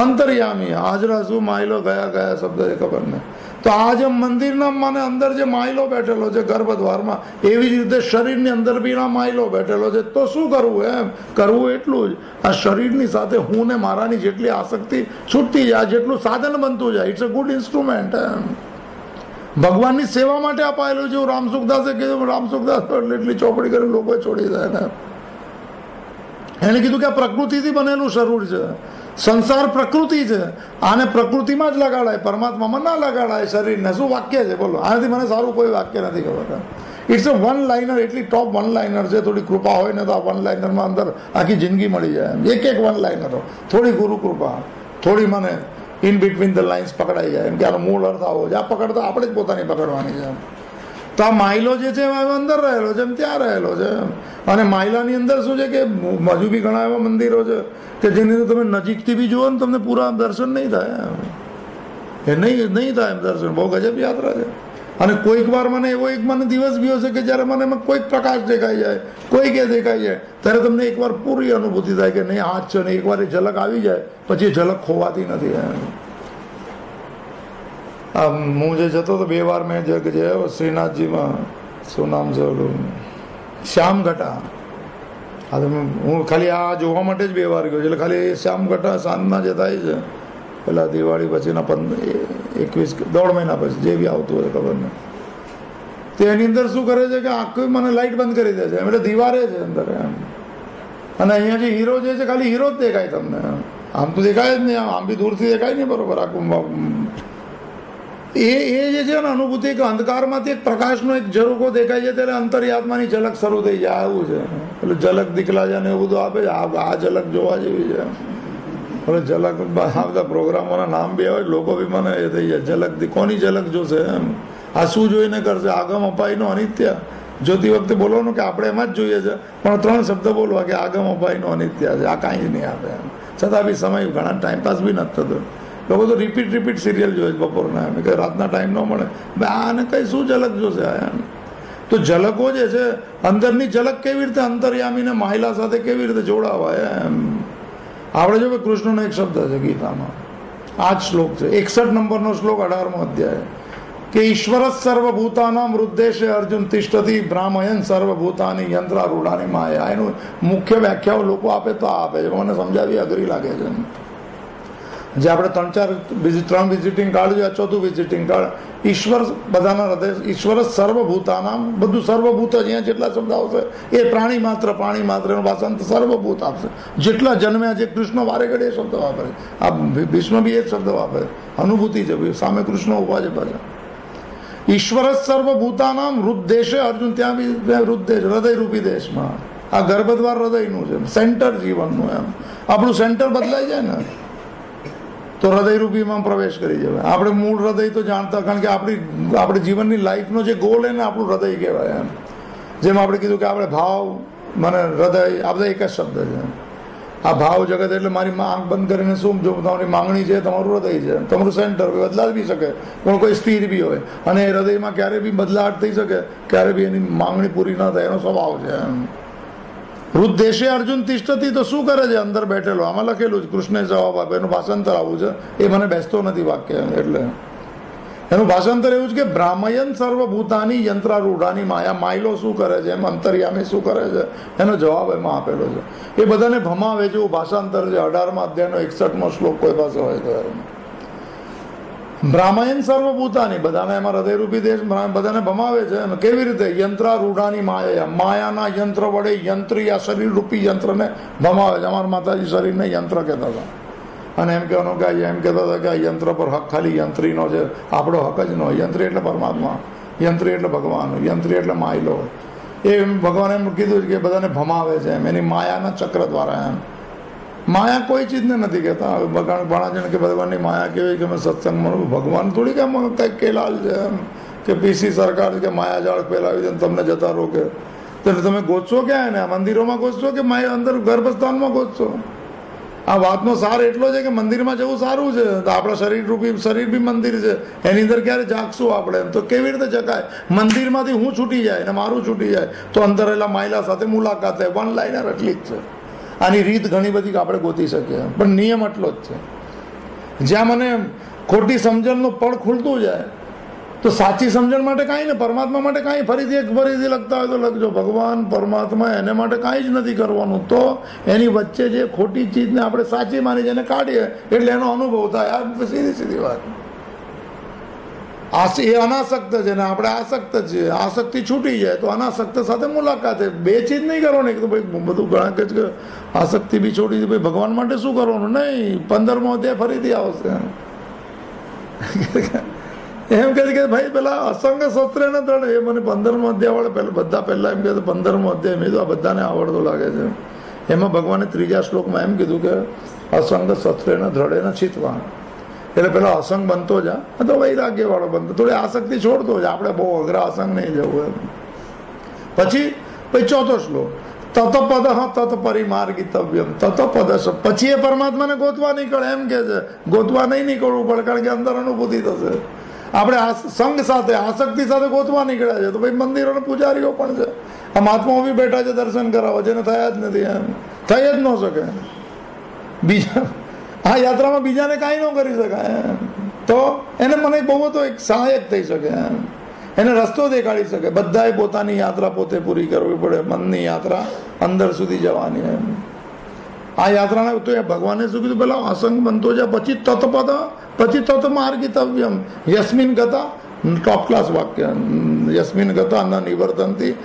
અંતર્યામી. હાજરા શું માયલો ગયા શબ્દ એ ખબર નહીં. તો આ જે મંદિરના મને અંદર જે માયલો બેઠેલો છે ગર્ભદ્વારમાં, એવી જ રીતે શરીરની અંદર બી માયલો બેઠેલો છે. તો શું કરવું એમ? કરવું એટલું જ, આ શરીરની સાથે હું ને મારાની જેટલી આસક્તિ છૂટતી જાય, જેટલું સાધન બનતું જાય. ઇટ્સ અ ગુડ ઇન્સ્ટ્રુમેન્ટ એમ. ભગવાનની સેવા માટે અપાયેલું છે. રામસુખદાસે કીધું, રામસુખદાસ એટલી ચોપડી કરી લોકો છોડી દે ને. એને કીધું કે આ પ્રકૃતિથી બનેલું શરીર છે. સંસાર પ્રકૃતિ છે. આને પ્રકૃતિમાં જ લગાડાય, પરમાત્મામાં ના લગાડાય શરીરને. શું વાક્ય છે બોલો? આનાથી મને સારું કોઈ વાક્ય નથી ખબર. It's a one liner. એટલી ટોપ વન લાઇનર છે. થોડી કૃપા હોય ને તો આ વન લાઇનરમાં અંદર આખી જિંદગી મળી જાય. એક વન લાઇનરો, થોડી ગુરુ કૃપા, થોડી મને ઇન બિટવીન ધ લાઇન્સ પકડાઈ જાય એમ કે આનો મૂળ અર્થ આવો છે. આ પકડતો આપણે જ પોતાની પકડવાની છે. તો આ માયલો જે છે અંદર રહેલો છે એમ, ત્યાં રહેલો છે. અને માયલાની અંદર શું છે કે હજુ બી ઘણા એવા મંદિરો છે કે જેની અંદર તમે નજીકથી બી જુઓ ને તમને પૂરા દર્શન નહીં થાય. એ નહીં થાય એમ દર્શન. બહુ ગજબ યાત્રા છે. અને કોઈક વાર મને એવો મને દિવસ બી હશે કે જ્યારે મને એમાં કોઈક પ્રકાશ દેખાઈ જાય, કોઈક એ દેખાઈ જાય, ત્યારે તમને એકવાર પૂરી અનુભૂતિ થાય કે નહીં હાથ છે ને. એકવાર એ ઝલક આવી જાય પછી એ ઝલક ખોવાતી નથી એમ. હું જે જતો હતો 2 વાર મેં જે શ્રીનાથજીમાં, શું નામ છે ઓલું, શ્યામઘટા. હું ખાલી આ જોવા માટે જ 2 વાર ગયો. એટલે ખાલી શ્યામઘટા સાંજના જે થાય છે પેલા દિવાળી પછીના 21 મહિના પછી જે બી આવતું હોય ખબર નહીં, તો એની અંદર શું કરે છે કે આખું મને લાઇટ બંધ કરી દે છે. એટલે દિવારે છે અંદર એમ. અને અહીંયા જે હીરો જે છે ખાલી હીરો જ દેખાય તમને. આમ તો દેખાય જ નહીં. આમ બી દૂરથી દેખાય નહીં બરોબર આખું. એ જે છે ને અનુભૂતિ કે અંધકારમાંથી એક પ્રકાશનો એક ઝરૂકો દેખાય છે ત્યારે અંતર્યાત્માની ઝલક શરૂ થઈ જાય. આવું છે. એટલે ઝલક દીખલા જાય ને એવું બધું આપે છે. આ ઝલક જોવા જેવી છે. હવે ઝલક આ બધા પ્રોગ્રામોના નામ બી આવે, લોકો બી મને એ થઈ જાય ઝલક કોની ઝલક જોશે એમ. આ શું જોઈને કરશે? આગમ અપાયનો અનિત્ય. જોતી વખતે બોલવાનું કે આપણે એમાં જ જોઈએ છે, પણ 3 શબ્દ બોલવા કે આગમ અપાયનો અનિત્ય છે. આ કાંઈ જ નહીં આપે એમ. છતાં બી સમય ઘણા ટાઈમપાસ બી નથી થતો. લોકો તો રિપીટ સિરિયલ જોઈએ બપોરના એમ કે રાતના ટાઈમ ન મળે. આને કઈ શું ઝલક જોશે એમ. તો ઝલકો જે છે અંદરની ઝલક કેવી રીતે અંતર્યામીને માયલા સાથે કેવી રીતે જોડાવાય એમ. આપણે જો કૃષ્ણનો એક શબ્દ છે ગીતામાં, આ જ શ્લોક છે 61 નંબરનો શ્લોક 18મો અધ્યાય કે ઈશ્વર સર્વભૂતાનામ હૃદ્દેશે અર્જુન તિષ્ઠતિ બ્રાહ્મયન સર્વભૂતાની યંત્રારૂઢાની માયા. એનું મુખ્ય વ્યાખ્યાઓ લોકો આપે તો આપે છે, મને સમજાવી અઘરી લાગે છે. જે આપણે 3 વિઝિટિંગ કાર્ડ છે, 4થું વિઝિટિંગ કાર્ડ ઈશ્વર બધાના હૃદય. ઈશ્વર સર્વભૂતાનામ, બધું સર્વભૂત અહીંયા જેટલા શબ્દ આવશે એ પ્રાણી માત્ર એનો ભાષાંત સર્વભૂત આપશે. જેટલા જન્મ્યા છે કૃષ્ણ વારે ઘડે એ શબ્દ વાપરે. આ ભીષ્મ બી એ જ શબ્દ વાપરે. અનુભૂતિ છે સામે કૃષ્ણ ઉભા છે પાછા. ઈશ્વર સર્વભૂતાનામ હૃદ્દેશે અર્જુન, ત્યાં બી હૃદય હૃદયરૂપી દેશમાં. આ ગર્ભદ્વાર હૃદયનું છે, સેન્ટર જીવનનું એમ. આપણું સેન્ટર બદલાઈ જાય ને તો હૃદયરૂપીમાં પ્રવેશ કરી જવાય. આપણે મૂળ હૃદય તો જાણતા, કારણ કે આપણી જીવનની લાઈફનો જે ગોલ એને આપણું હૃદય કહેવાય એમ. જેમ આપણે કીધું કે આપણે ભાવ, મને હૃદય, આ બધા એક જ શબ્દ છે. આ ભાવ જગત એટલે મારી આંખ બંધ કરીને શું જો તમારી માંગણી છે, તમારું હૃદય છે, તમારું સેન્ટર બદલાવી બી શકે પણ કોઈ સ્થિર બી હોય. અને એ હૃદયમાં ક્યારે બી બદલાટ થઈ શકે, ક્યારે બી એની માંગણી પૂરી ન થાય, એનો સ્વભાવ છે એમ. રુદ્દેશે અર્જુન તિષ્ઠતી, તો શું કરે છે અંદર બેઠેલો? આમાં લખેલું છે, કૃષ્ણે જવાબ આપે, એનું ભાષાંતર આવું છે, એ મને બેસતો નથી વાક્ય. એટલે એનું ભાષાંતર એવું છે કે બ્રાહ્મયન સર્વભૂતાની યંત્રારૂઢાની માયા, માયલો શું કરે છે, એમ અંતર્યામી શું કરે છે, એનો જવાબ એમાં આપેલો છે. એ બધાને ભમાવે છે એવું ભાષાંતર છે. 18મા અધ્યાયનો 61મો શ્લોક કોઈ પાસે હોય તો. બ્રાહ્મયન સર્વભૂતાની, બધાને એમાં હૃદયરૂપી દેશ બધાને ભમાવે છે. કેવી રીતે? યંત્રારૂઢાની માયા, માયાના યંત્ર વડે યંત્રી, આ શરીરરૂપી યંત્રને ભમાવે છે. અમારા માતાજી શરીરને યંત્ર કહેતા હતા, અને એમ કહેવાનું કે એમ કહેતા હતા કે આ યંત્ર પર હક ખાલી યંત્રીનો છે, આપણો હક જ ન હોય. યંત્રી એટલે પરમાત્મા, યંત્રી એટલે ભગવાન, યંત્રી એટલે માયલો. એ ભગવાને એમ કીધું કે બધાને ભમાવે છે એમ, એની માયાના ચક્ર દ્વારા. એમ માયા કોઈ ચીજને નથી કહેતા. ઘણા જણ કે ભગવાનની માયા કેવી કે અમે સત્સંગમાં, ભગવાન થોડી કે કંઈક કેલાલ છે એમ કે પીસી સરકાર કે માયાજાળ ફેલાવી દે તમને જતા રહો કે. તો તમે ગોતશો ક્યાં એને? મંદિરોમાં ગોતશો કે માયા અંદર ગર્ભસ્થાનમાં ગોતશો? આ વાતનો સાર એટલો છે કે મંદિરમાં જવું સારું છે, તો આપણા શરીર બી મંદિર છે, એની અંદર ક્યારે જાગશું આપણે? એમ તો કેવી રીતે જગાય? મંદિરમાંથી હું છૂટી જાય ને મારું છૂટી જાય તો અંદર રહેલા માયલા સાથે મુલાકાત થાય. વન લાઇનર એટલી જ છે. આની રીત ઘણી બધી આપણે ગોતી શકીએ, પણ નિયમ એટલો જ છે. જ્યાં મને ખોટી સમજણનું પડ ખુલતું જાય તો સાચી સમજણ માટે કાંઈ ને, પરમાત્મા માટે કાંઈ ફરીથી લખતા હોય તો લખજો. ભગવાન પરમાત્મા એને માટે કાંઈ જ નથી કરવાનું. તો એની વચ્ચે જે ખોટી ચીજને આપણે સાચી માની જેને કાઢીએ એટલે એનો અનુભવ થાય. આ સીધી વાત. એ અનાસક્ત છે ને આપણે આસક્ત છીએ. આસક્તિ છૂટી જાય તો અનાસક્ત સાથે મુલાકાત. બે ચીજ નહીં કરવાની કે ભાઈ બધું ઘણા કે આસક્તિ બી છોડી દીધી, ભાઈ ભગવાન માટે શું કરવાનું? નહીં, 15મો અધ્યાય ફરીથી આવશે. એમ કહે કે ભાઈ પેલા અસંગ શસ્ત્ર ને ત્રણ, એ મને 15મો અધ્યાય વાળા પહેલા બધા પહેલા એમ કહે 15મો અધ્યાય મેં તો આ બધાને આવડતો લાગે છે. એમાં ભગવાને 3જા શ્લોકમાં એમ કીધું કે અસંગ શસ્ત્રેને દ્રઢે ને ચિતવા, એટલે પેલા અસંગ બનતો જા તો વૈરાગ્ય વાળો બનતો, થોડી આસક્તિ છોડતો જ. આપણે બહુ અઘરા અસંગ નહીં જવું એમ. પછી 4થો શ્લોક, તતપદ તત પરિમાર્ગિતવ્યમ. તતપદ પછી એ પરમાત્માને ગોતવા નીકળે. એમ કે છે ગોતવા નહીં નીકળવું પડે, કારણ કે અંદર અનુભૂતિ થશે. આપણે આ સંઘ સાથે આસક્તિ સાથે ગોતવા નીકળ્યા છે તો ભાઈ મંદિરો પૂજારીઓ પણ છે, આ મહાત્માઓ બી બેઠા છે દર્શન કરાવવા, જેને થયા જ નથી. એમ થઈ જ ન શકે. બીજા આ યાત્રામાં બીજાને કાંઈ ન કરી શકાય એમ. તો એને મને બહુ તો એક સહાયક થઈ શકે એમ, એને રસ્તો દેખાડી શકે. બધાએ પોતાની યાત્રા પોતે પૂરી કરવી પડે, મનની યાત્રા અંદર સુધી જવાની એમ. આ યાત્રાને તો ભગવાને શું કીધું? પેલા અસંગ બનતો જાય, પછી તત્પદ, પછી તત માર્ગિતવ્યમ. યસ્મિન ગતા, ટોપ ક્લાસ વાક્ય, યસ્મિન ગતા ન નિવર્તનથી,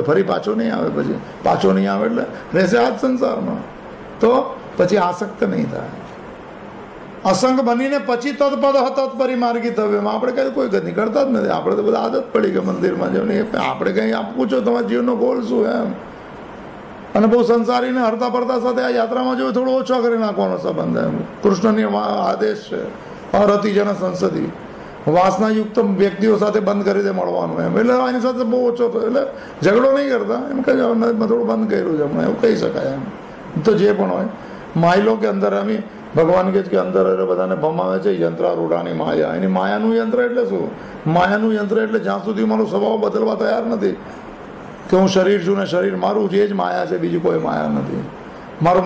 ફરી પાછો નહીં આવે. પછી પાછો નહીં આવે એટલે રહેશે આ જ સંસારમાં. તો પછી આસક્ત નહીં થાય. અસંગ બનીને પછી તત્પદ તત્પરી માર્ગિતવ્યમાં આપણે કઈ કોઈ ગતિ કરતા જ નથી. આપણે તો બધા આદત પડી કે મંદિરમાં જવાની. આપણે કંઈ આપવું છો તમારા જીવનનો ગોલ શું એમ. અને બહુ સંસારીને હરતા પડતા સાથે આ યાત્રામાં જો થોડો ઓછો કરી નાખવાનો સંબંધ એમ. કૃષ્ણની આદેશ છે, અરતિજન સંસદી, વાસનાયુક્ત વ્યક્તિઓ સાથે બંધ કરી દે મળવાનું એમ. એટલે આની સાથે બહુ ઓછો થયો, એટલે ઝઘડો નહીં કરતા એમ કે થોડું બંધ કર્યું છે હમણાં, એવું કહી શકાય એમ. તો જે પણ હોય માયલો કે અંદર અમે ભગવાન કે અંદર બધાને ભમાવે છે યંત્રારૂઢાની માયા. એની માયાનું યંત્ર એટલે શું? માયાનું યંત્ર એટલે જ્યાં સુધી મારો સ્વભાવ બદલવા તૈયાર નથી કે હું શરીર છું ને શરીર મારું છે, એ જ માયા છે, બીજી કોઈ માયા નથી. મારું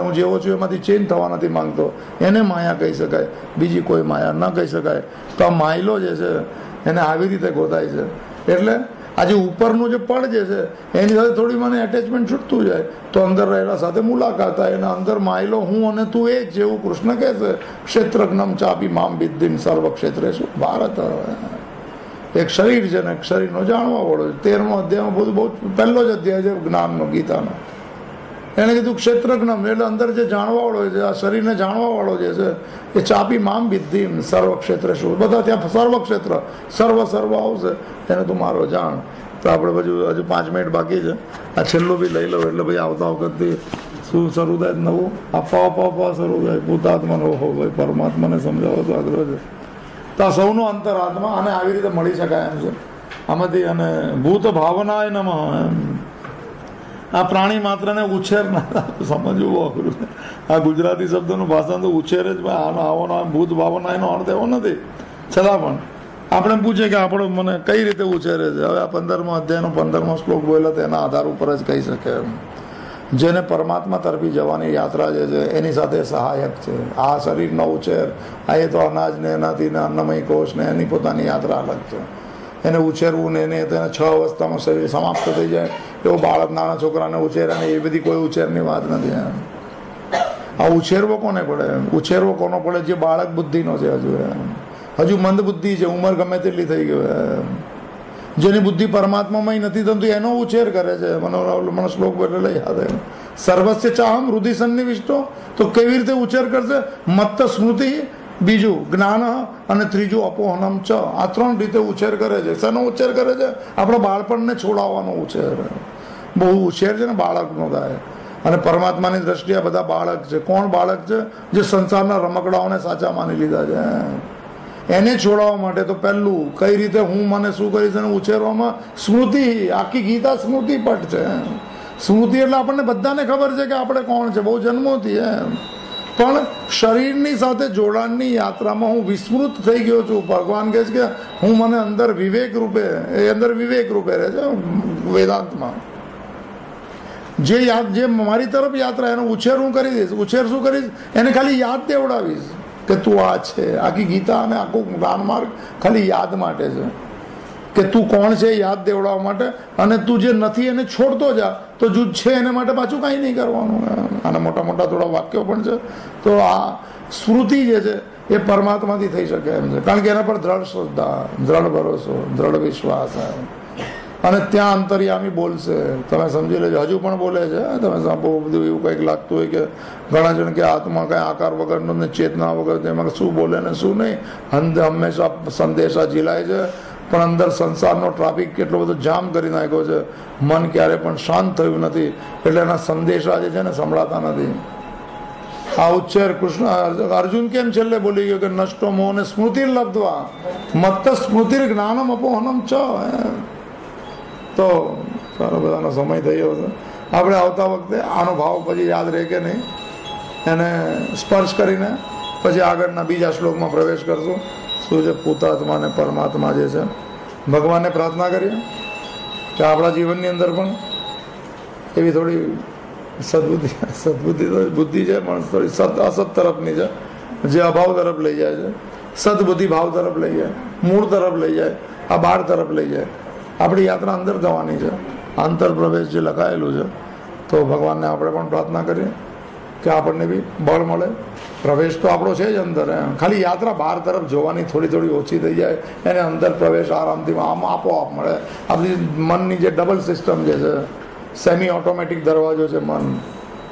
હું જેવો છું એમાંથી ચેન્જ થવા નથી માંગતો, એને માયા કહી શકાય, બીજી કોઈ માયા ન કહી શકાય. તો આ માયલો જે છે એને આવી રીતે ગોતાય છે. એટલે આજે ઉપરનું જે પડ જે છે એની સાથે થોડી મને એટેચમેન્ટ છૂટતું જાય તો અંદર રહેલા સાથે મુલાકાત થાય. એના અંદર માયલો હું અને તું એ જ, જેવું કૃષ્ણ કહે છે ક્ષેત્રજ્ઞમ ચાપી મામ વિદ્ધિમ સર્વ ક્ષેત્રે શું ભારત. એક શરીર છે ને શરીરનો જાણવા વાળો છે. 13મો અધ્યાયમાં બધું બહુ પહેલો જ અધ્યાય છે જ્ઞાનનો, ગીતાનો. એને કીધું ક્ષેત્રજ્ઞમ એટલે અંદર જે જાણવા વાળો છે, આ શરીરને જાણવા વાળો જે છે એ ચાપી મામ વિદ્ધિમ સર્વ ક્ષેત્રે શું. બધા ત્યાં સર્વ ક્ષેત્ર સર્વ આવશે, એને તું મારો જાણ. તો આપણે હજુ 5 મિનિટ બાકી છે. આ છેલ્લું બી લઈ લો એટલે ભાઈ આવતા વખતથી શું શરૂ થાય નવું આપવા શરૂ થાય. ભૂતાત્માનો હો ભાઈ પરમાત્માને સમજાવો તો આગ્રહ છે. તો આ સૌનો અંતરાત્મા અને આવી રીતે મળી શકાય એમ છે આમાંથી. અને ભૂત ભાવનાય નમઃ એમ. આ પ્રાણી માત્રને ઉછેર ના સમજવું અઘરું છે. આ ગુજરાતી શબ્દનું ભાષાંતર ઉછેર જ આનો આવવાનો ભૂત ભાવના એનો અર્થ એવો નથી. છતાં પણ આપણે પૂછીએ કે આપણો મને કઈ રીતે ઉછેરે છે. હવે આ 15મો અધ્યાયનો 15મો શ્લોક બોલ્યો તેના આધાર ઉપર જ કહી શકે એમ. જેને પરમાત્મા તરફી જવાની યાત્રા જે છે એની સાથે સહાયક છે. આ શરીરનો ઉછેર, આ એ તો અનાજ ને એનાથી ને અન્નમય કોષ ને એની પોતાની યાત્રા અલગ છે. એને ઉછેરવું ને એને તેને 6 અવસ્થામાં શરીર સમાપ્ત થઈ જાય એવો બાળક નાના છોકરાને ઉછેરે ને એ બધી કોઈ ઉછેરની વાત નથી. આ ઉછેરવો કોને પડે? ઉછેરવો કોનો પડે? જે બાળક બુદ્ધિનો છે, હજુ મંદ બુદ્ધિ છે, ઉંમર ગમે તેટલી થઈ ગઈ, જેની બુદ્ધિ પરમાત્મામાં નથી થતું એનો ઉછેર કરે છે. મને શ્લોક એટલે યાદ આવે, સર્વસ્ય ચાહમ હૃદય સન્નિવિષ્ટો. તો કેવી રીતે ઉછેર કરશે? મત્ત સ્મૃતિ, બીજું જ્ઞાન અને ત્રીજું અપોહનમ ચ. આ 3 રીતે ઉછેર કરે છે. શેનો ઉછેર કરે છે? આપણા બાળપણને છોડાવવાનો ઉછેર. બહુ ઉછેર છે ને બાળકનો થાય. અને પરમાત્માની દ્રષ્ટિએ બધા બાળક છે. કોણ બાળક છે? જે સંસારના રમકડાઓને સાચા માની લીધા છે. એને છોડાવવા માટે તો પહેલું કઈ રીતે હું મને શું કરીશ એને ઉછેરવામાં સ્મૃતિ. આખી ગીતા સ્મૃતિ પટ છે. સ્મૃતિ એટલે આપણને બધાને ખબર છે કે આપણે કોણ છે, બહુ જન્મોથી. પણ શરીરની સાથે જોડાણની યાત્રામાં હું વિસ્મૃત થઈ ગયો છું. ભગવાન કહે છે કે હું મને અંદર વિવેક રૂપે, એ અંદર વિવેક રૂપે રહે છે વેદાંતમાં. જે મારી તરફ યાત્રા, એનો ઉછેર હું કરી દઈશ. ઉછેર શું કરીશ? એને ખાલી યાદ દેવડાવીશ કે તું આ છે. આખી ગીતા અને આખું જ્ઞાન માર્ગ ખાલી યાદ માટે છે કે તું કોણ છે યાદ દેવડાવવા માટે. અને તું જે નથી એને છોડતો જા, તો જો છે એને માટે પાછું કાંઈ નહીં કરવાનું. અને મોટા મોટા થોડા વાક્યો પણ છે. તો આ સ્મૃતિ જે છે એ પરમાત્માથી થઈ શકે એમ છે, કારણ કે એના પર દ્રઢ શ્રદ્ધા, દ્રઢ ભરોસો, દ્રઢ વિશ્વાસ. અને ત્યાં અંતર્યામી બોલશે. તમે સમજી લેજો, હજુ પણ બોલે છે. તમે બહુ બધું એવું કંઈક લાગતું હોય કે ઘણા જણ કે આત્મા કંઈ આકાર વગરનો ને ચેતના વગર, તેમાં શું બોલે ને શું નહીં. હંમેશા સંદેશા ઝીલાય છે, પણ અંદર સંસારનો ટ્રાફિક કેટલો બધો જામ કરી નાખ્યો છે. મન ક્યારે પણ શાંત થયું નથી, એટલે એના સંદેશા જે છે ને સંભળાતા નથી. આ ઉચ્ચેર કૃષ્ણ અર્જુન કેમ છેલ્લે બોલી ગયો કે નષ્ટો મોહ ને સ્મૃતિ લબ્ધવા મત્ત સ્મૃતિ જ્ઞાનમ અપોહનમ ચ. તો સારો બધાનો સમય થયો છે. આપણે આવતા વખતે આનો ભાવ પછી યાદ રહે કે નહીં એને સ્પર્શ કરીને પછી આગળના બીજા શ્લોકમાં પ્રવેશ કરશું. શું છે? પૂતાત્મા અને પરમાત્મા જે છે. ભગવાનને પ્રાર્થના કરીએ કે આપણા જીવનની અંદર પણ એવી થોડી સદબુદ્ધિ બુદ્ધિ છે, પણ થોડી અસત તરફની છે, જે અભાવ તરફ લઈ જાય છે. સદબુદ્ધિ ભાવ તરફ લઈ જાય, મૂળ તરફ લઈ જાય, આ બાર તરફ લઈ જાય. આપણી યાત્રા અંદર જવાની છે. આંતર પ્રવેશ જે લખાયેલું છે, તો ભગવાનને આપણે પણ પ્રાર્થના કરીએ કે આપણને બી બળ મળે. પ્રવેશ તો આપણો છે જ અંદર, ખાલી યાત્રા બહાર તરફ જોવાની થોડી થોડી ઓછી થઈ જાય, એને અંદર પ્રવેશ આરામથી આમ આપોઆપ મળે. આપણી મનની જે ડબલ સિસ્ટમ જે છે, સેમી ઓટોમેટિક દરવાજો છે મન.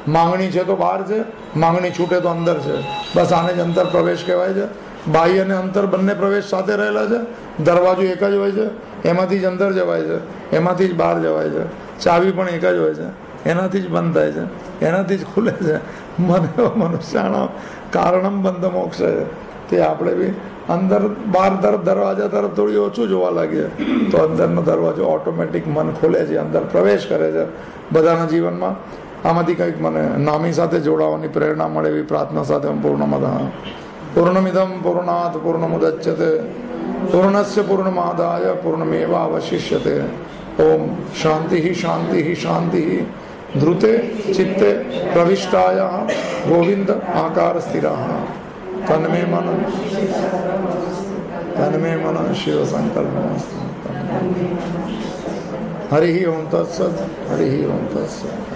માંગણી છે તો બહાર છે, માંગણી છૂટે તો અંદર છે. બસ આને જ અંતર પ્રવેશ કહેવાય છે. બાહ્ય અને અંતર બંને પ્રવેશ સાથે રહેલા છે. દરવાજો એક જ હોય છે, એમાંથી જ અંદર જવાય છે, એમાંથી જ બહાર જવાય છે. ચાવી પણ એક જ હોય છે, એનાથી જ બંધ થાય છે, એનાથી જ ખુલે છે. મનુષ્યાનો કારણમ બંધ મોક્ષ છે. તે આપણે બી અંદર બહાર તરફ દરવાજા તરફ થોડી ઓછું જોવા લાગીએ તો અંદરનો દરવાજો ઓટોમેટિક મન ખોલે છે, અંદર પ્રવેશ કરે છે બધાના જીવનમાં. આમાંથી કંઈક મને નામી સાથે જોડાવાની પ્રેરણા મળે એવી પ્રાર્થના સાથે હું પૂર્ણમિદમ પૂર્ણાત પૂર્ણમુદચ્યતે પૂર્ણસ્ય પૂર્ણમાદાય પૂર્ણમેવાવશિષ્યતે. ઓમ શાંતિ શાંતિ શાંતિ. ધૃતે ચિત્તે પ્રવિષ્ટાય ગોવિંદ આકાર સ્થિરા. તન્મે મન શિવ સંકલ્પ. હરિ ઓમ તત્સત. હરિ ઓમ તત્સત.